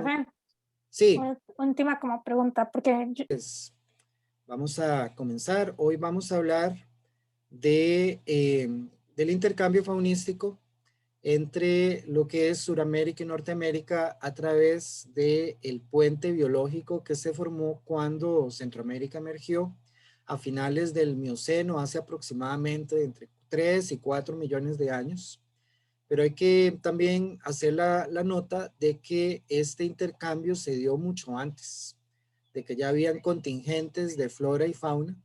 Café, Sí, una última como pregunta, porque pues vamos a comenzar. Hoy vamos a hablar del intercambio faunístico entre lo que es Suramérica y Norteamérica a través del puente biológico que se formó cuando Centroamérica emergió a finales del Mioceno, hace aproximadamente entre 3 y 4 millones de años. Pero hay que también hacer la nota de que este intercambio se dio mucho antes, de que ya habían contingentes de flora y fauna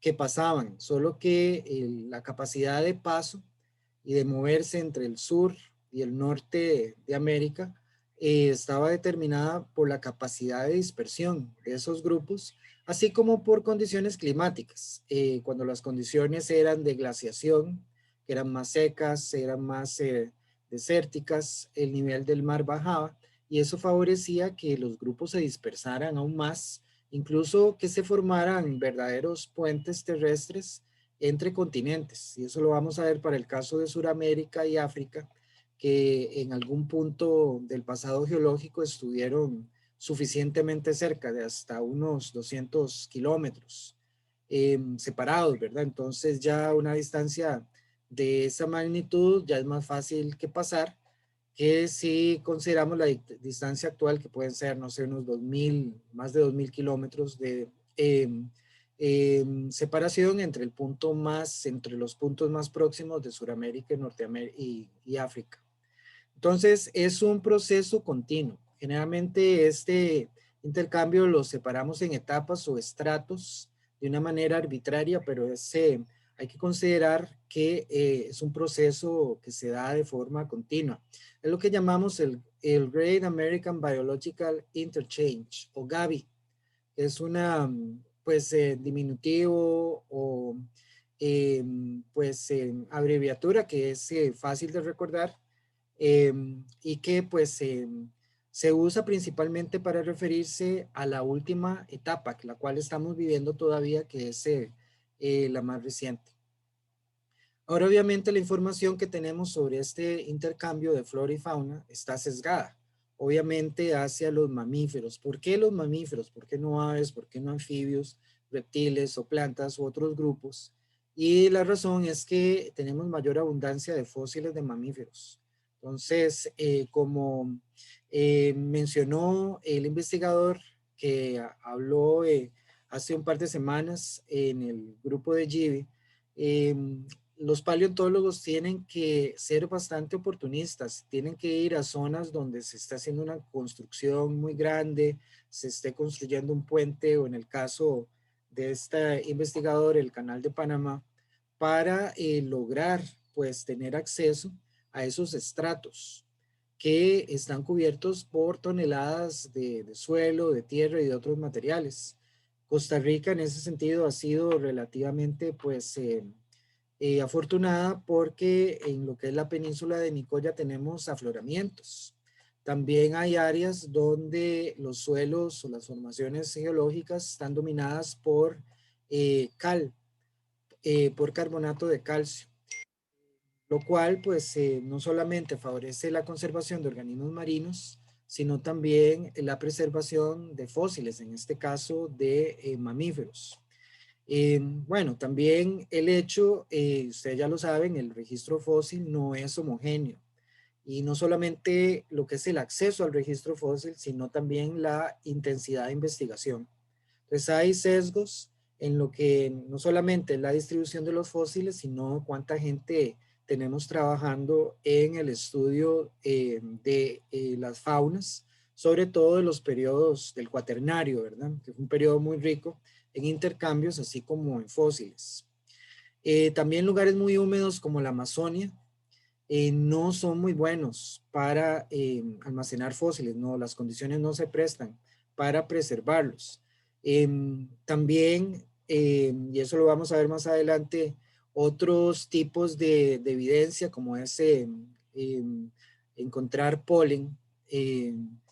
que pasaban, solo que la capacidad de paso y de moverse entre el sur y el norte de América estaba determinada por la capacidad de dispersión de esos grupos, así como por condiciones climáticas. Cuando las condiciones eran de glaciación, que eran más secas, eran más desérticas, el nivel del mar bajaba y eso favorecía que los grupos se dispersaran aún más, incluso que se formaran verdaderos puentes terrestres entre continentes. Y eso lo vamos a ver para el caso de Sudamérica y África, que en algún punto del pasado geológico estuvieron suficientemente cerca, de hasta unos 200 kilómetros separados, ¿verdad? Entonces ya una distancia de esa magnitud ya es más fácil que pasar que si consideramos la distancia actual, que pueden ser, no sé, unos 2000, más de 2000 kilómetros de separación entre el punto más, entre los puntos más próximos de Sudamérica y Norteamérica y África. Entonces, es un proceso continuo. Generalmente este intercambio lo separamos en etapas o estratos de una manera arbitraria, pero hay que considerar que es un proceso que se da de forma continua. Es lo que llamamos el Great American Biological Interchange, o GABI. Es una, pues, diminutivo o, abreviatura que es fácil de recordar y que pues se usa principalmente para referirse a la última etapa, la cual estamos viviendo todavía, que es la más reciente. Ahora, obviamente, la información que tenemos sobre este intercambio de flora y fauna está sesgada, obviamente, hacia los mamíferos. ¿Por qué los mamíferos? ¿Por qué no aves? ¿Por qué no anfibios, reptiles o plantas u otros grupos? Y la razón es que tenemos mayor abundancia de fósiles de mamíferos. Entonces, como mencionó el investigador que habló hace un par de semanas en el grupo de Gibi, los paleontólogos tienen que ser bastante oportunistas, tienen que ir a zonas donde se está haciendo una construcción muy grande, se esté construyendo un puente o en el caso de este investigador, el Canal de Panamá, para lograr pues tener acceso a esos estratos que están cubiertos por toneladas de suelo, de tierra y de otros materiales. Costa Rica en ese sentido ha sido relativamente pues afortunada porque en lo que es la península de Nicoya tenemos afloramientos. También hay áreas donde los suelos o las formaciones geológicas están dominadas por cal, por carbonato de calcio, lo cual pues no solamente favorece la conservación de organismos marinos, sino también la preservación de fósiles, en este caso de mamíferos. Bueno, también el hecho, ustedes ya lo saben, el registro fósil no es homogéneo y no solamente lo que es el acceso al registro fósil, sino también la intensidad de investigación. Entonces hay sesgos en lo que no solamente es la distribución de los fósiles, sino cuánta gente tenemos trabajando en el estudio de las faunas, sobre todo de los periodos del cuaternario, ¿verdad? Que es un periodo muy rico en intercambios, así como en fósiles. También lugares muy húmedos como la Amazonia no son muy buenos para almacenar fósiles, no, las condiciones no se prestan para preservarlos. También, y eso lo vamos a ver más adelante, otros tipos de evidencia como es encontrar polen,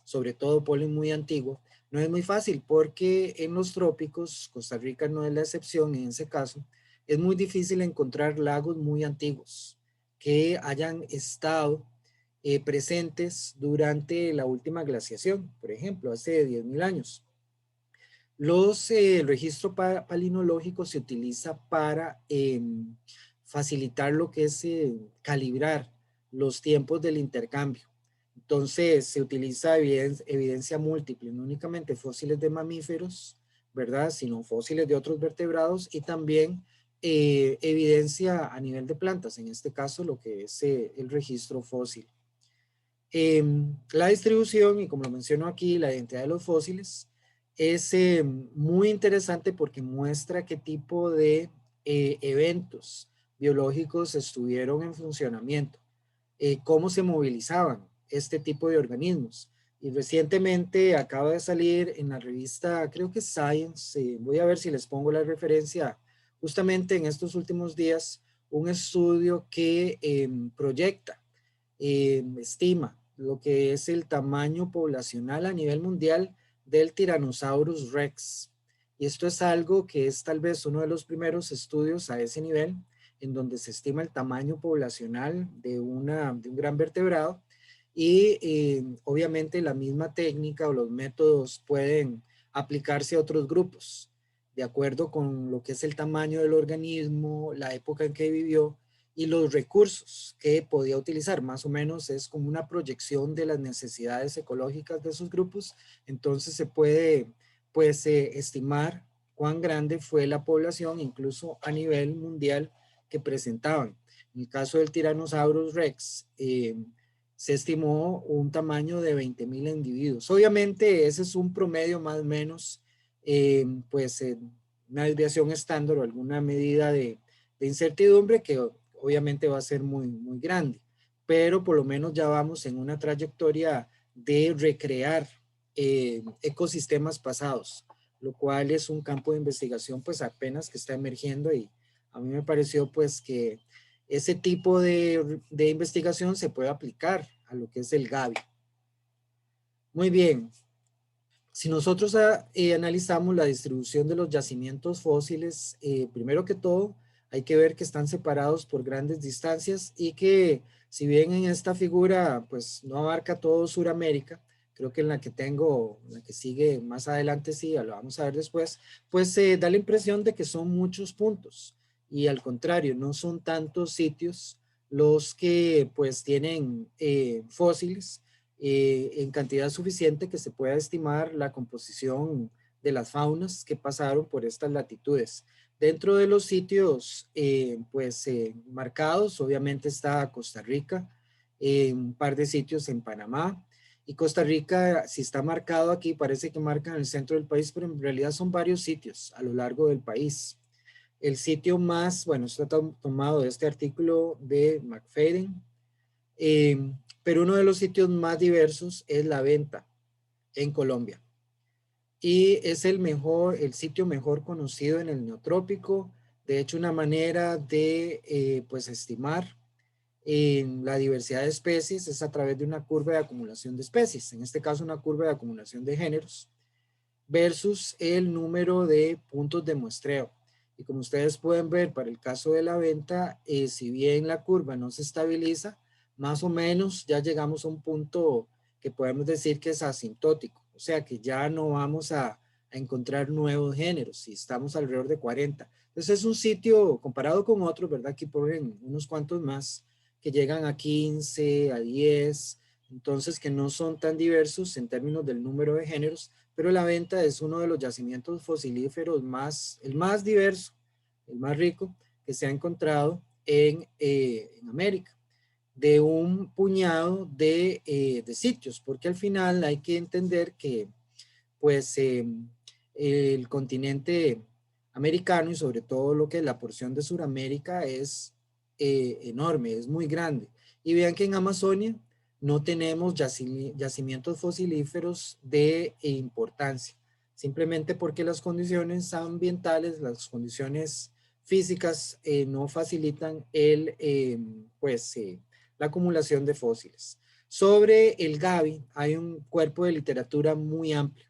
sobre todo polen muy antiguo, no es muy fácil porque en los trópicos, Costa Rica no es la excepción en ese caso, es muy difícil encontrar lagos muy antiguos que hayan estado presentes durante la última glaciación, por ejemplo, hace 10.000 años. El registro palinológico se utiliza para facilitar lo que es calibrar los tiempos del intercambio. Entonces se utiliza evidencia múltiple, no únicamente fósiles de mamíferos, ¿verdad? Sino fósiles de otros vertebrados y también evidencia a nivel de plantas, en este caso lo que es el registro fósil. La distribución, y como lo menciono aquí, la identidad de los fósiles, es muy interesante porque muestra qué tipo de eventos biológicos estuvieron en funcionamiento, cómo se movilizaban este tipo de organismos. Y recientemente acaba de salir en la revista, creo que Science, voy a ver si les pongo la referencia, justamente en estos últimos días, un estudio que proyecta, estima lo que es el tamaño poblacional a nivel mundial del Tyrannosaurus Rex. Y esto es algo que es tal vez uno de los primeros estudios a ese nivel, en donde se estima el tamaño poblacional de un gran vertebrado y obviamente la misma técnica o los métodos pueden aplicarse a otros grupos, de acuerdo con lo que es el tamaño del organismo, la época en que vivió y los recursos que podía utilizar. Más o menos es como una proyección de las necesidades ecológicas de esos grupos. Entonces se puede pues estimar cuán grande fue la población incluso a nivel mundial que presentaban. En el caso del Tyrannosaurus Rex, se estimó un tamaño de 20.000 individuos. Obviamente ese es un promedio más o menos, pues una desviación estándar o alguna medida de incertidumbre que obviamente va a ser muy, muy grande, pero por lo menos ya vamos en una trayectoria de recrear ecosistemas pasados, lo cual es un campo de investigación pues apenas que está emergiendo y a mí me pareció pues que ese tipo de investigación se puede aplicar a lo que es el Gavi. Muy bien, si nosotros analizamos la distribución de los yacimientos fósiles, primero que todo, hay que ver que están separados por grandes distancias y que si bien en esta figura pues no abarca todo Sudamérica, creo que en la que tengo, la que sigue más adelante, sí, ya lo vamos a ver después, pues da la impresión de que son muchos puntos y al contrario, no son tantos sitios los que pues tienen fósiles en cantidad suficiente que se pueda estimar la composición de las faunas que pasaron por estas latitudes. Dentro de los sitios marcados, obviamente está Costa Rica, un par de sitios en Panamá, y Costa Rica, si está marcado aquí, parece que marca en el centro del país, pero en realidad son varios sitios a lo largo del país. El sitio más, bueno, está tomado de este artículo de McFadden, pero uno de los sitios más diversos es La Venta en Colombia. Y es el sitio mejor conocido en el neotrópico. De hecho, una manera de pues estimar la diversidad de especies es a través de una curva de acumulación de especies, en este caso una curva de acumulación de géneros, versus el número de puntos de muestreo. Y como ustedes pueden ver, para el caso de La Venta, si bien la curva no se estabiliza, más o menos ya llegamos a un punto que podemos decir que es asintótico, o sea que ya no vamos a encontrar nuevos géneros, si estamos alrededor de 40. Entonces es un sitio comparado con otros, ¿verdad? Aquí ponen unos cuantos más que llegan a 15, a 10, entonces que no son tan diversos en términos del número de géneros, pero La Venta es uno de los yacimientos fosilíferos el más diverso, el más rico que se ha encontrado en América, de un puñado de sitios, porque al final hay que entender que pues el continente americano y sobre todo lo que es la porción de Sudamérica es enorme, es muy grande. Y vean que en Amazonia no tenemos yacimientos fosilíferos de importancia, simplemente porque las condiciones ambientales, las condiciones físicas no facilitan la acumulación de fósiles. Sobre el Gavi hay un cuerpo de literatura muy amplio.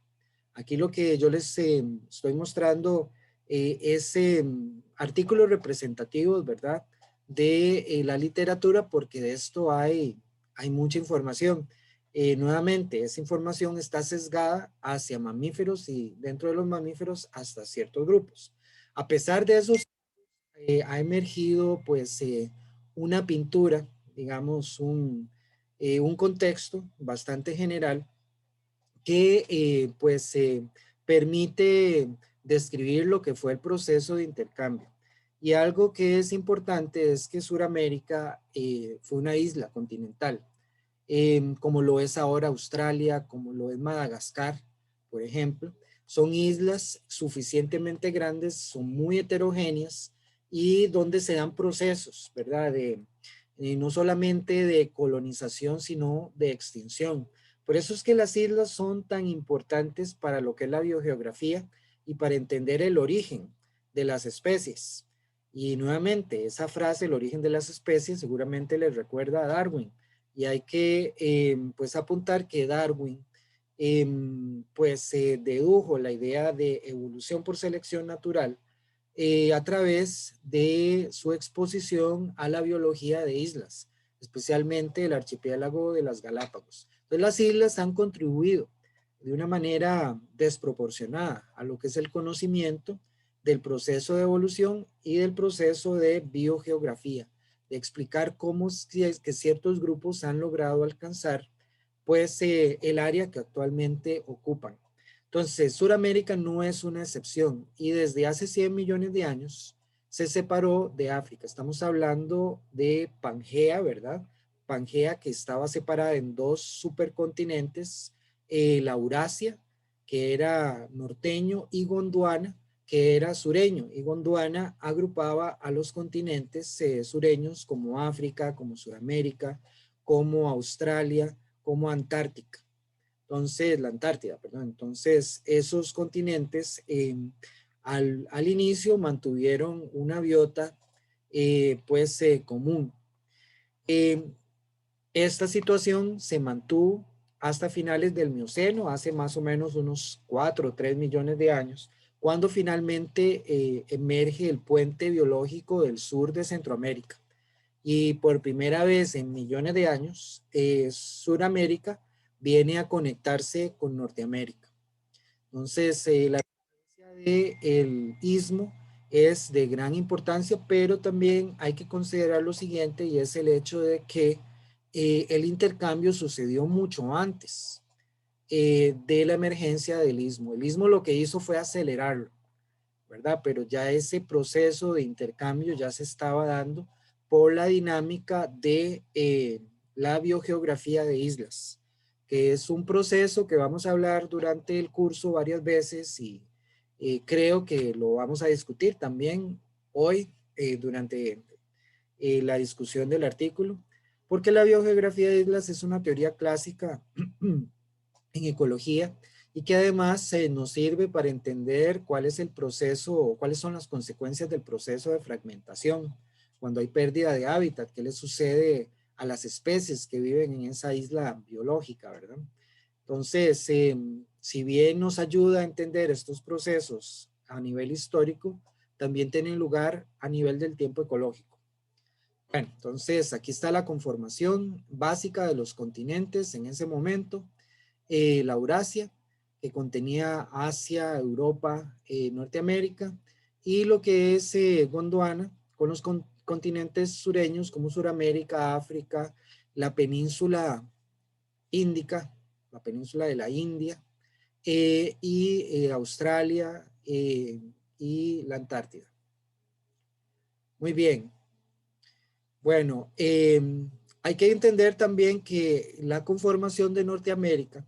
Aquí lo que yo les estoy mostrando es artículos representativos, ¿verdad? De la literatura, porque de esto hay mucha información. Nuevamente, esa información está sesgada hacia mamíferos y dentro de los mamíferos hasta ciertos grupos. A pesar de eso, ha emergido pues una pintura, digamos un contexto bastante general que pues permite describir lo que fue el proceso de intercambio. Y algo que es importante es que Suramérica fue una isla continental, como lo es ahora Australia, como lo es Madagascar, por ejemplo. Son islas suficientemente grandes, son muy heterogéneas y donde se dan procesos, ¿verdad? No solamente de colonización, sino de extinción. Por eso es que las islas son tan importantes para lo que es la biogeografía y para entender el origen de las especies. Y nuevamente, esa frase, el origen de las especies, seguramente les recuerda a Darwin. Y hay que pues apuntar que Darwin pues dedujo la idea de evolución por selección natural a través de su exposición a la biología de islas, especialmente el archipiélago de las Galápagos. Entonces las islas han contribuido de una manera desproporcionada a lo que es el conocimiento del proceso de evolución y del proceso de biogeografía, de explicar cómo es que ciertos grupos han logrado alcanzar pues el área que actualmente ocupan. Entonces, Suramérica no es una excepción y desde hace 100 millones de años se separó de África. Estamos hablando de Pangea, ¿verdad? Pangea que estaba separada en dos supercontinentes, la Eurasia, que era norteño, y Gondwana, que era sureño. Y Gondwana agrupaba a los continentes sureños como África, como Suramérica, como Australia, como Antártica. Entonces, la Antártida, perdón. Entonces, esos continentes al inicio mantuvieron una biota pues común. Eh, Esta situación se mantuvo hasta finales del Mioceno, hace más o menos unos 4 o 3 millones de años, cuando finalmente emerge el puente biológico del sur de Centroamérica. Y por primera vez en millones de años, Sudamérica viene a conectarse con Norteamérica. Entonces, la presencia del istmo es de gran importancia, pero también hay que considerar lo siguiente y es el hecho de que el intercambio sucedió mucho antes de la emergencia del istmo. El istmo lo que hizo fue acelerarlo, ¿verdad? Pero ya ese proceso de intercambio ya se estaba dando por la dinámica de la biogeografía de islas, que es un proceso que vamos a hablar durante el curso varias veces y creo que lo vamos a discutir también hoy durante la discusión del artículo, porque la biogeografía de islas es una teoría clásica en ecología y que además nos sirve para entender cuál es el proceso o cuáles son las consecuencias del proceso de fragmentación. Cuando hay pérdida de hábitat, ¿qué le sucede a las especies que viven en esa isla biológica, verdad? Entonces, si bien nos ayuda a entender estos procesos a nivel histórico, también tienen lugar a nivel del tiempo ecológico. Bueno, entonces aquí está la conformación básica de los continentes en ese momento. La Eurasia, que contenía Asia, Europa, Norteamérica, y lo que es Gondwana, con los continentes sureños como Suramérica, África, la península índica, la península de la India, y Australia y la Antártida. Muy bien. Bueno, hay que entender también que la conformación de Norteamérica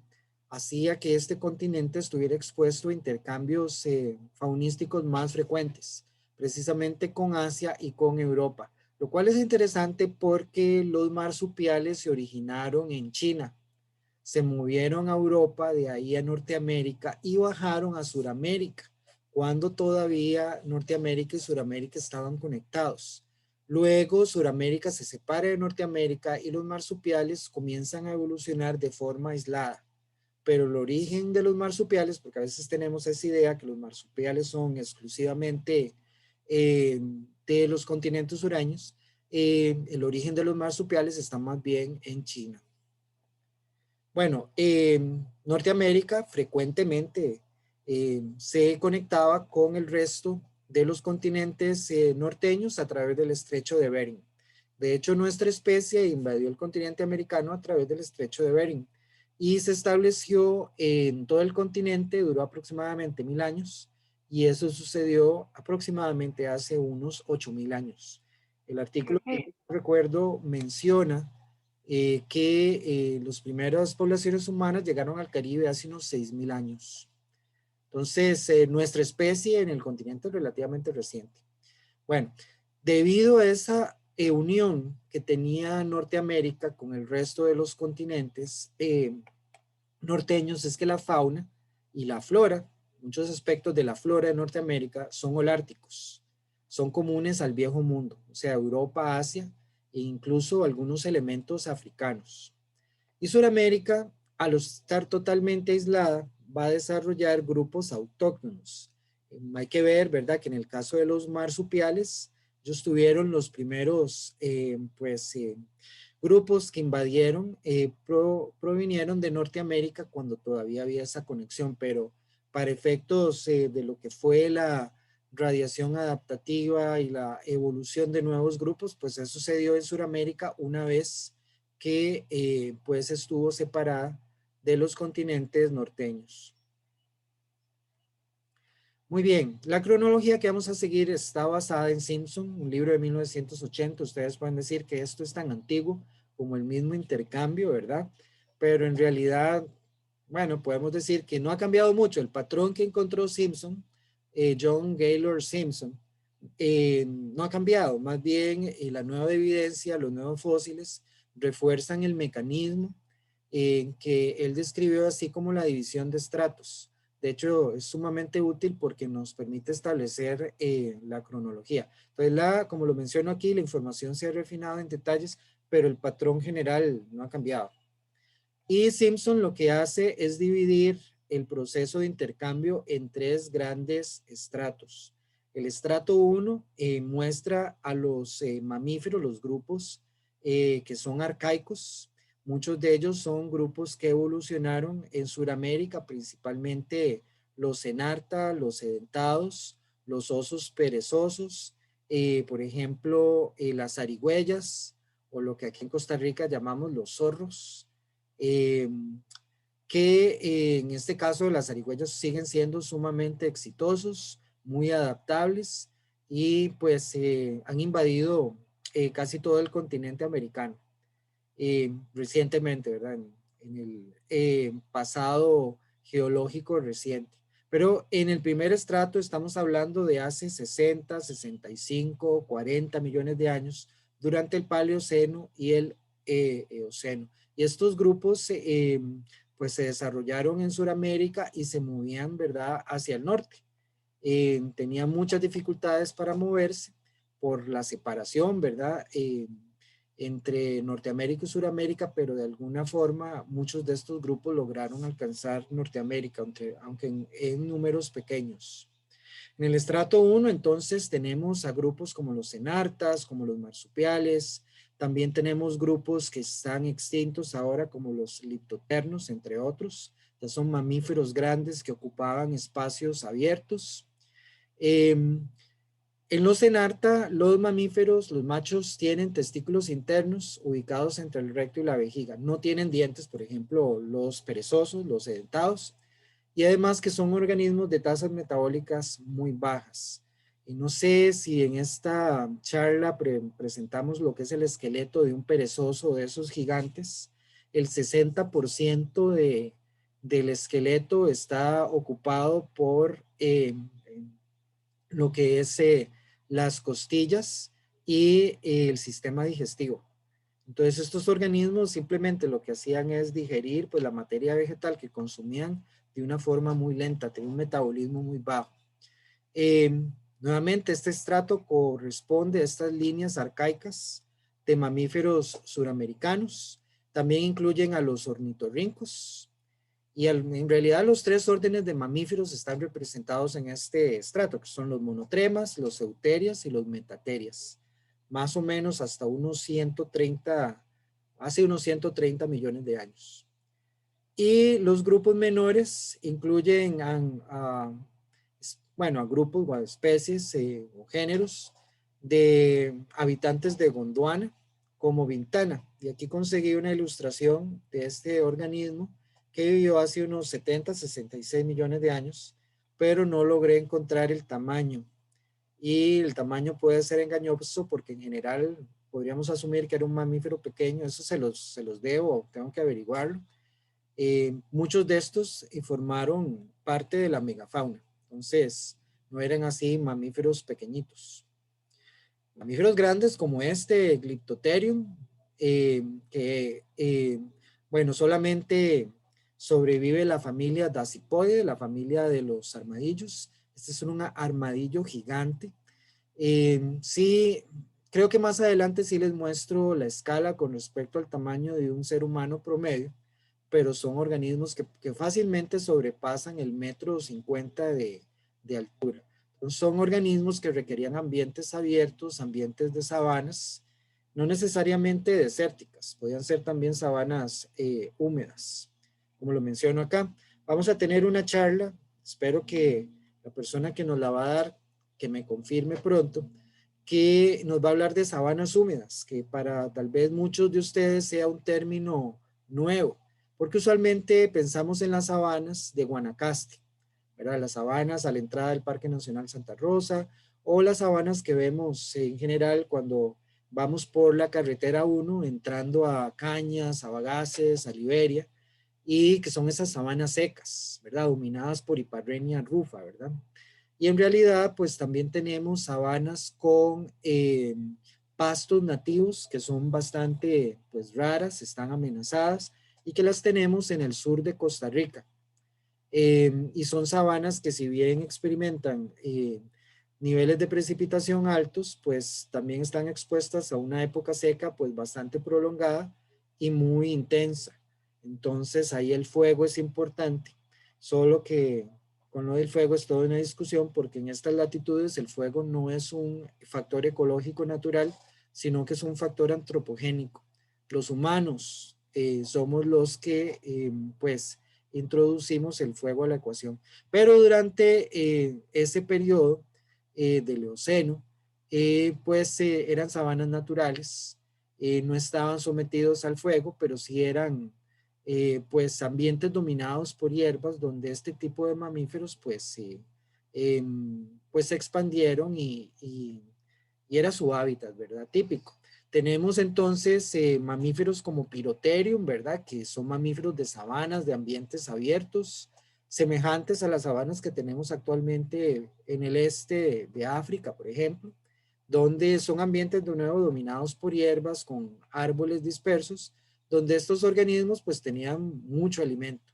hacía que este continente estuviera expuesto a intercambios faunísticos más frecuentes, precisamente con Asia y con Europa, lo cual es interesante porque los marsupiales se originaron en China, se movieron a Europa, de ahí a Norteamérica y bajaron a Suramérica, cuando todavía Norteamérica y Suramérica estaban conectados. Luego Suramérica se separa de Norteamérica y los marsupiales comienzan a evolucionar de forma aislada. Pero el origen de los marsupiales, porque a veces tenemos esa idea que los marsupiales son exclusivamente de los continentes sureños, El origen de los marsupiales está más bien en China. Bueno, Norteamérica frecuentemente se conectaba con el resto de los continentes norteños a través del estrecho de Bering. De hecho, nuestra especie invadió el continente americano a través del estrecho de Bering y se estableció en todo el continente, duró aproximadamente 1000 años y eso sucedió aproximadamente hace unos 8000 años. El artículo que Ok. recuerdo menciona que las primeras poblaciones humanas llegaron al Caribe hace unos 6000 años. Entonces, nuestra especie en el continente es relativamente reciente. Bueno, debido a esa unión que tenía Norteamérica con el resto de los continentes norteños, es que la fauna y la flora, muchos aspectos de la flora de Norteamérica son holárticos, son comunes al viejo mundo, o sea, Europa, Asia e incluso algunos elementos africanos. Y Sudamérica, al estar totalmente aislada, va a desarrollar grupos autóctonos. Hay que ver, ¿verdad?, que en el caso de los marsupiales, ellos tuvieron los primeros, grupos que invadieron, provinieron de Norteamérica cuando todavía había esa conexión, pero para efectos de lo que fue la radiación adaptativa y la evolución de nuevos grupos, pues eso se dio en Sudamérica una vez que pues estuvo separada de los continentes norteños. Muy bien, la cronología que vamos a seguir está basada en Simpson, un libro de 1980. Ustedes pueden decir que esto es tan antiguo como el mismo intercambio, ¿verdad? Pero en realidad, bueno, podemos decir que no ha cambiado mucho. El patrón que encontró Simpson, John Gaylord Simpson, no ha cambiado. Más bien, la nueva evidencia, los nuevos fósiles refuerzan el mecanismo que él describió, así como la división de estratos. De hecho, es sumamente útil porque nos permite establecer la cronología. Entonces, como lo menciono aquí, la información se ha refinado en detalles, pero el patrón general no ha cambiado. Y Simpson lo que hace es dividir el proceso de intercambio en tres grandes estratos. El estrato 1 muestra a los mamíferos, los grupos que son arcaicos. Muchos de ellos son grupos que evolucionaron en Sudamérica, principalmente los enarta, los edentados, los osos perezosos, por ejemplo, las zarigüeyas, o lo que aquí en Costa Rica llamamos los zorros, eh, que en este caso las zarigüeyas siguen siendo sumamente exitosos, muy adaptables y pues han invadido casi todo el continente americano recientemente, ¿verdad? En el pasado geológico reciente. Pero en el primer estrato estamos hablando de hace 60, 65, 40 millones de años durante el Paleoceno y el Eoceno. Y estos grupos pues se desarrollaron en Sudamérica y se movían, ¿verdad?, hacia el norte. Tenían muchas dificultades para moverse por la separación, ¿verdad?, entre Norteamérica y Sudamérica, pero de alguna forma muchos de estos grupos lograron alcanzar Norteamérica, aunque en números pequeños. En el estrato 1, entonces, tenemos a grupos como los enartas, como los marsupiales. También tenemos grupos que están extintos ahora, como los liptoternos, entre otros. Ya son mamíferos grandes que ocupaban espacios abiertos. En los enarta, los mamíferos, los machos, tienen testículos internos ubicados entre el recto y la vejiga. No tienen dientes, por ejemplo, los perezosos, los edentados, y además que son organismos de tasas metabólicas muy bajas. Y no sé si en esta charla presentamos lo que es el esqueleto de un perezoso de esos gigantes. El 60% del esqueleto está ocupado por lo que es las costillas y el sistema digestivo. Entonces estos organismos simplemente lo que hacían es digerir pues la materia vegetal que consumían de una forma muy lenta, de un metabolismo muy bajo. Nuevamente este estrato corresponde a estas líneas arcaicas de mamíferos suramericanos. También incluyen a los ornitorrincos, y en realidad los tres órdenes de mamíferos están representados en este estrato, que son los monotremas, los euterias y los metaterias. más o menos hasta unos 130, hace unos 130 millones de años. Y los grupos menores incluyen bueno, a grupos o a especies o géneros de habitantes de Gondwana como Ventana. Y aquí conseguí una ilustración de este organismo que vivió hace unos 70, 66 millones de años, pero no logré encontrar el tamaño. Y el tamaño puede ser engañoso porque en general podríamos asumir que era un mamífero pequeño. Eso se los debo, tengo que averiguarlo. Muchos de estos formaron parte de la megafauna. Entonces, no eran así mamíferos pequeñitos. Mamíferos grandes como este Glyptotherium, bueno, solamente sobrevive la familia Dasypoide, la familia de los armadillos. Este es un armadillo gigante. Sí, creo que más adelante sí les muestro la escala con respecto al tamaño de un ser humano promedio, pero son organismos que fácilmente sobrepasan el 1,50 m de altura. Entonces, son organismos que requerían ambientes abiertos, ambientes de sabanas, no necesariamente desérticas, podían ser también sabanas húmedas, como lo menciono acá. Vamos a tener una charla, espero que la persona que nos la va a dar, que me confirme pronto, que nos va a hablar de sabanas húmedas, que para tal vez muchos de ustedes sea un término nuevo, porque usualmente pensamos en las sabanas de Guanacaste, ¿verdad? Las sabanas a la entrada del Parque Nacional Santa Rosa, o las sabanas que vemos en general cuando vamos por la carretera 1 entrando a Cañas, a Bagaces, a Liberia, y que son esas sabanas secas, ¿verdad? Dominadas por Hiparrhenia rufa, ¿verdad? Y en realidad, pues también tenemos sabanas con pastos nativos que son bastante, pues, raras, están amenazadas y que las tenemos en el sur de Costa Rica. Y son sabanas que si bien experimentan niveles de precipitación altos, pues también están expuestas a una época seca, pues bastante prolongada y muy intensa. Entonces ahí el fuego es importante, solo que con lo del fuego es toda una discusión porque en estas latitudes el fuego no es un factor ecológico natural, sino que es un factor antropogénico. Los humanos somos los que pues introducimos el fuego a la ecuación. Pero durante ese periodo del Eoceno, pues eran sabanas naturales, no estaban sometidos al fuego, pero sí eran pues ambientes dominados por hierbas donde este tipo de mamíferos pues se expandieron y era su hábitat, ¿verdad? Típico. Tenemos entonces mamíferos como Pirotherium, ¿verdad? Que son mamíferos de sabanas, de ambientes abiertos, semejantes a las sabanas que tenemos actualmente en el este de África, por ejemplo, donde son ambientes de nuevo dominados por hierbas con árboles dispersos, donde estos organismos pues tenían mucho alimento.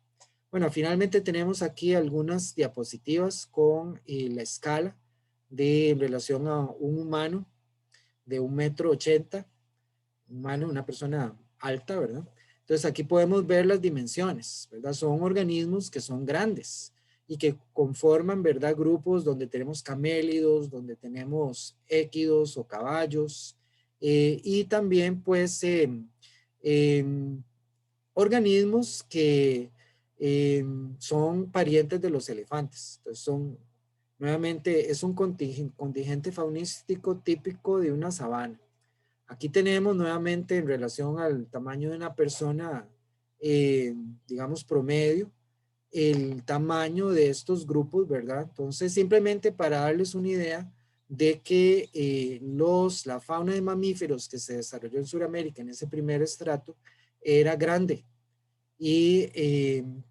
Bueno, finalmente tenemos aquí algunas diapositivas con la escala en relación a un humano de 1,80 m, humano, una persona alta, ¿verdad? Entonces aquí podemos ver las dimensiones, ¿verdad? Son organismos que son grandes y que conforman, ¿verdad? Grupos donde tenemos camélidos, donde tenemos équidos o caballos, y también pues organismos que son parientes de los elefantes. Entonces son, nuevamente, es un contingente faunístico típico de una sabana. Aquí tenemos nuevamente en relación al tamaño de una persona, digamos promedio, el tamaño de estos grupos, ¿verdad? Entonces, simplemente para darles una idea de que la fauna de mamíferos que se desarrolló en Sudamérica en ese primer estrato era grande y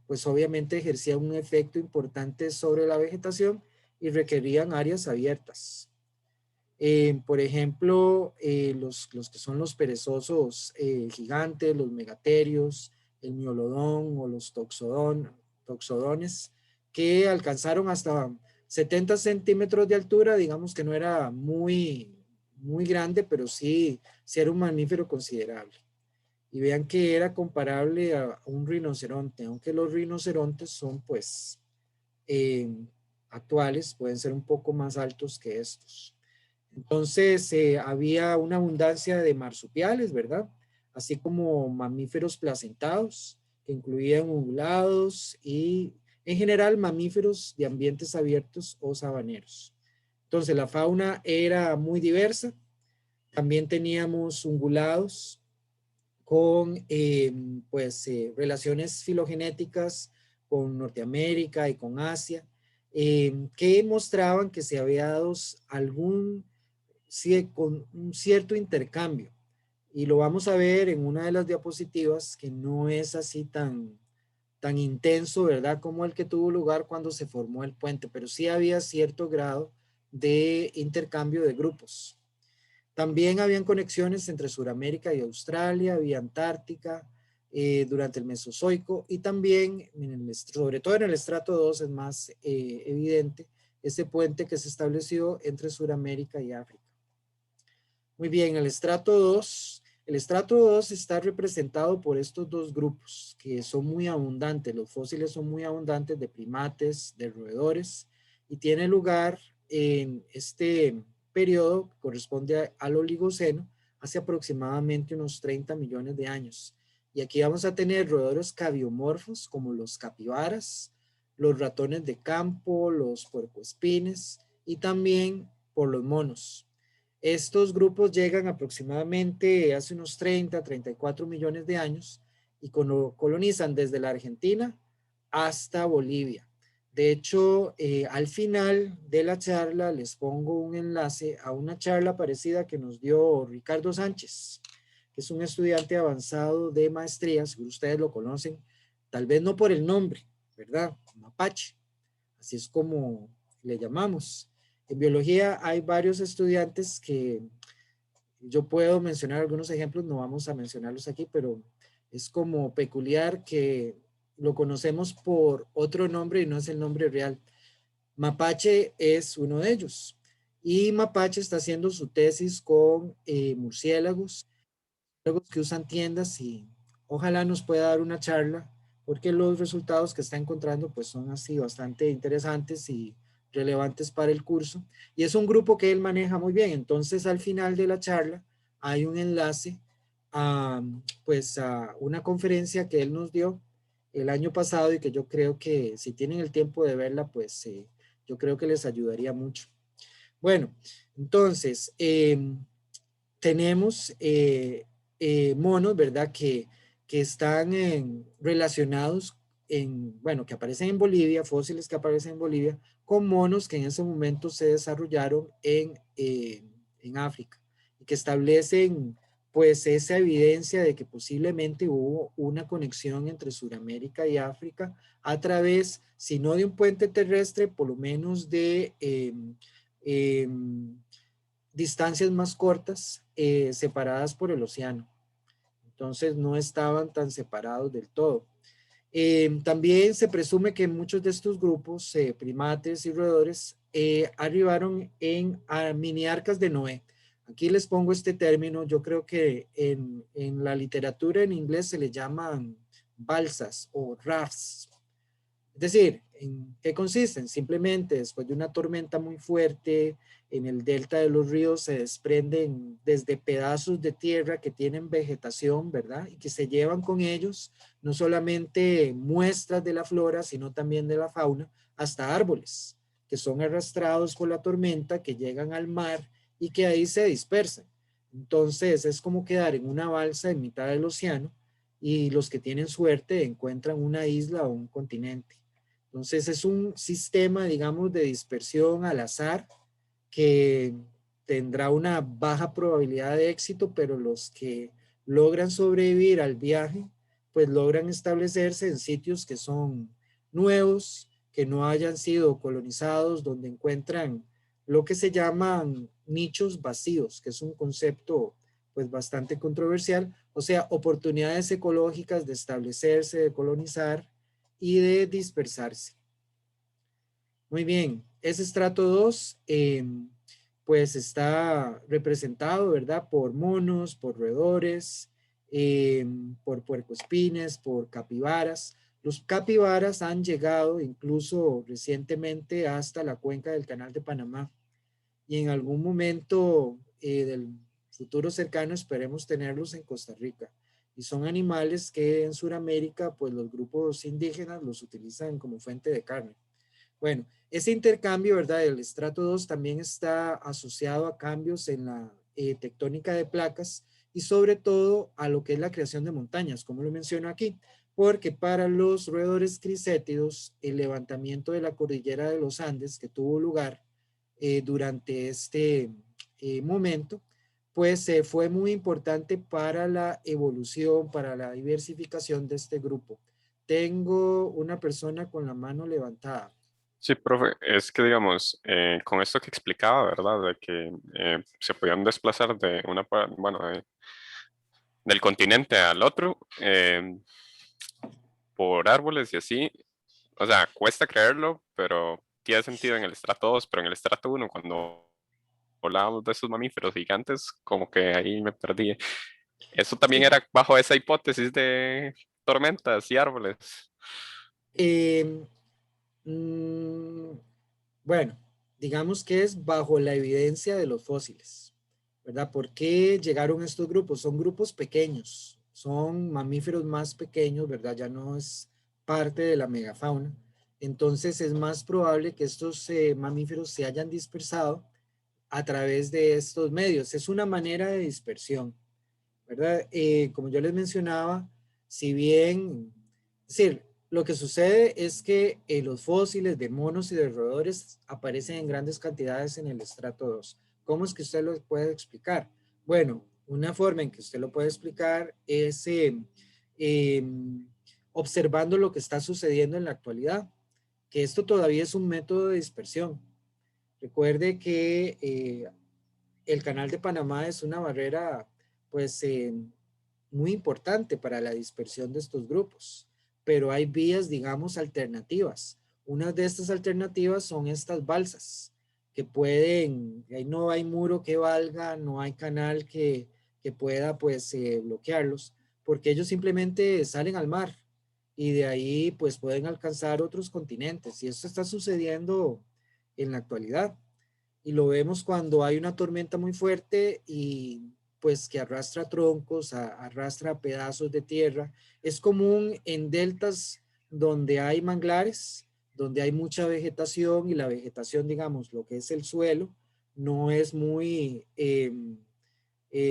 pues obviamente ejercía un efecto importante sobre la vegetación y requerían áreas abiertas. Por ejemplo, los que son los perezosos gigantes, los megaterios, el miolodón o los toxodones, que alcanzaron hasta 70 centímetros de altura, digamos que no era muy grande, pero sí era un mamífero considerable. Y vean que era comparable a un rinoceronte, aunque los rinocerontes son actuales, pueden ser un poco más altos que estos. Entonces, había una abundancia de marsupiales, ¿verdad? Así como mamíferos placentados, que incluían ungulados y, en general, mamíferos de ambientes abiertos o sabaneros. Entonces, la fauna era muy diversa. También teníamos ungulados con, pues, relaciones filogenéticas con Norteamérica y con Asia, que mostraban que se había dado algún con un cierto intercambio. Y lo vamos a ver en una de las diapositivas que no es así tan intenso, ¿verdad? Como el que tuvo lugar cuando se formó el puente, pero sí había cierto grado de intercambio de grupos. También habían conexiones entre Sudamérica y Australia, vía Antártica, durante el Mesozoico y también, sobre todo en el estrato 2 es más evidente, ese puente que se estableció entre Sudamérica y África. Muy bien, el estrato 2 está representado por estos dos grupos que son muy abundantes. Los fósiles son muy abundantes de primates, de roedores, y tiene lugar en este periodo que corresponde al Oligoceno, hace aproximadamente unos 30 millones de años. Y aquí vamos a tener roedores cabiomorfos como los capibaras, los ratones de campo, los puercoespines y también por los monos. Estos grupos llegan aproximadamente hace unos 34 millones de años y colonizan desde la Argentina hasta Bolivia. De hecho, al final de la charla les pongo un enlace a una charla parecida que nos dio Ricardo Sánchez, que es un estudiante avanzado de maestría, seguro ustedes lo conocen, tal vez no por el nombre, ¿verdad? Mapache, así es como le llamamos. En biología hay varios estudiantes que yo puedo mencionar algunos ejemplos, no vamos a mencionarlos aquí, pero es como peculiar que lo conocemos por otro nombre y no es el nombre real. Mapache es uno de ellos. Y Mapache está haciendo su tesis con murciélagos que usan tiendas y ojalá nos pueda dar una charla porque los resultados que está encontrando pues son así bastante interesantes y relevantes para el curso y es un grupo que él maneja muy bien. Entonces al final de la charla hay un enlace a pues a una conferencia que él nos dio el año pasado y que yo creo que si tienen el tiempo de verla pues yo creo que les ayudaría mucho. Bueno, entonces tenemos monos, ¿verdad? Que están relacionados bueno, que aparecen en Bolivia, fósiles que aparecen en Bolivia, con monos que en ese momento se desarrollaron en África y que establecen pues esa evidencia de que posiblemente hubo una conexión entre Sudamérica y África a través, si no de un puente terrestre, por lo menos de eh, distancias más cortas separadas por el océano. Entonces no estaban tan separados del todo. También se presume que muchos de estos grupos, primates y roedores, arribaron en mini arcas de Noé. Aquí les pongo este término, yo creo que en la literatura en inglés se le llaman balsas o rafts. Es decir, ¿en qué consisten? Simplemente después de una tormenta muy fuerte, en el delta de los ríos se desprenden desde pedazos de tierra que tienen vegetación, ¿verdad? Y que se llevan con ellos no solamente muestras de la flora, sino también de la fauna, hasta árboles, que son arrastrados por la tormenta, que llegan al mar y que ahí se dispersan. Entonces es como quedar en una balsa en mitad del océano y los que tienen suerte encuentran una isla o un continente. Entonces es un sistema, digamos, de dispersión al azar que tendrá una baja probabilidad de éxito, pero los que logran sobrevivir al viaje, pues logran establecerse en sitios que son nuevos, que no hayan sido colonizados, donde encuentran lo que se llaman nichos vacíos, que es un concepto pues bastante controversial, o sea, oportunidades ecológicas de establecerse, de colonizar y de dispersarse. Muy bien, ese estrato 2 pues está representado, ¿verdad? Por monos, por roedores, por puercoespines, por capibaras. Los capibaras han llegado incluso recientemente hasta la cuenca del Canal de Panamá y en algún momento del futuro cercano esperemos tenerlos en Costa Rica. Y son animales que en Sudamérica, pues los grupos indígenas los utilizan como fuente de carne. Bueno, ese intercambio, ¿verdad? El estrato 2 también está asociado a cambios en la tectónica de placas y sobre todo a lo que es la creación de montañas, como lo menciono aquí, porque para los roedores cricétidos, el levantamiento de la cordillera de los Andes que tuvo lugar durante este momento, pues fue muy importante para la evolución, para la diversificación de este grupo. Tengo una persona con la mano levantada. Sí, profe, es que digamos, con esto que explicaba, ¿verdad? De que se podían desplazar de bueno, del continente al otro por árboles y así. O sea, cuesta creerlo, pero tiene sentido en el estrato 2, pero en el estrato 1, cuando hablábamos de esos mamíferos gigantes, como que ahí me perdí. Eso también Sí. era bajo esa hipótesis de tormentas y árboles. Eh, mm, bueno, digamos que es bajo la evidencia de los fósiles, ¿verdad? ¿Por qué llegaron estos grupos? Son grupos pequeños, son mamíferos más pequeños, ¿verdad? Ya no es parte de la megafauna. Entonces es más probable que estos mamíferos se hayan dispersado a través de estos medios. Es una manera de dispersión, ¿verdad? Como yo les mencionaba, si bien, es decir, lo que sucede es que los fósiles de monos y de roedores aparecen en grandes cantidades en el estrato 2. ¿Cómo es que usted lo puede explicar? Bueno, una forma en que usted lo puede explicar es eh, observando lo que está sucediendo en la actualidad, que esto todavía es un método de dispersión. Recuerde que el canal de Panamá es una barrera, pues, muy importante para la dispersión de estos grupos, pero hay vías, digamos, alternativas. Una de estas alternativas son estas balsas, que pueden, ahí no hay muro que valga, no hay canal que pueda, pues, bloquearlos, porque ellos simplemente salen al mar y de ahí, pues, pueden alcanzar otros continentes. Y esto está sucediendo en la actualidad y lo vemos cuando hay una tormenta muy fuerte y pues que arrastra troncos, arrastra pedazos de tierra. Es común en deltas donde hay manglares, donde hay mucha vegetación y la vegetación, digamos, lo que es el suelo, no es muy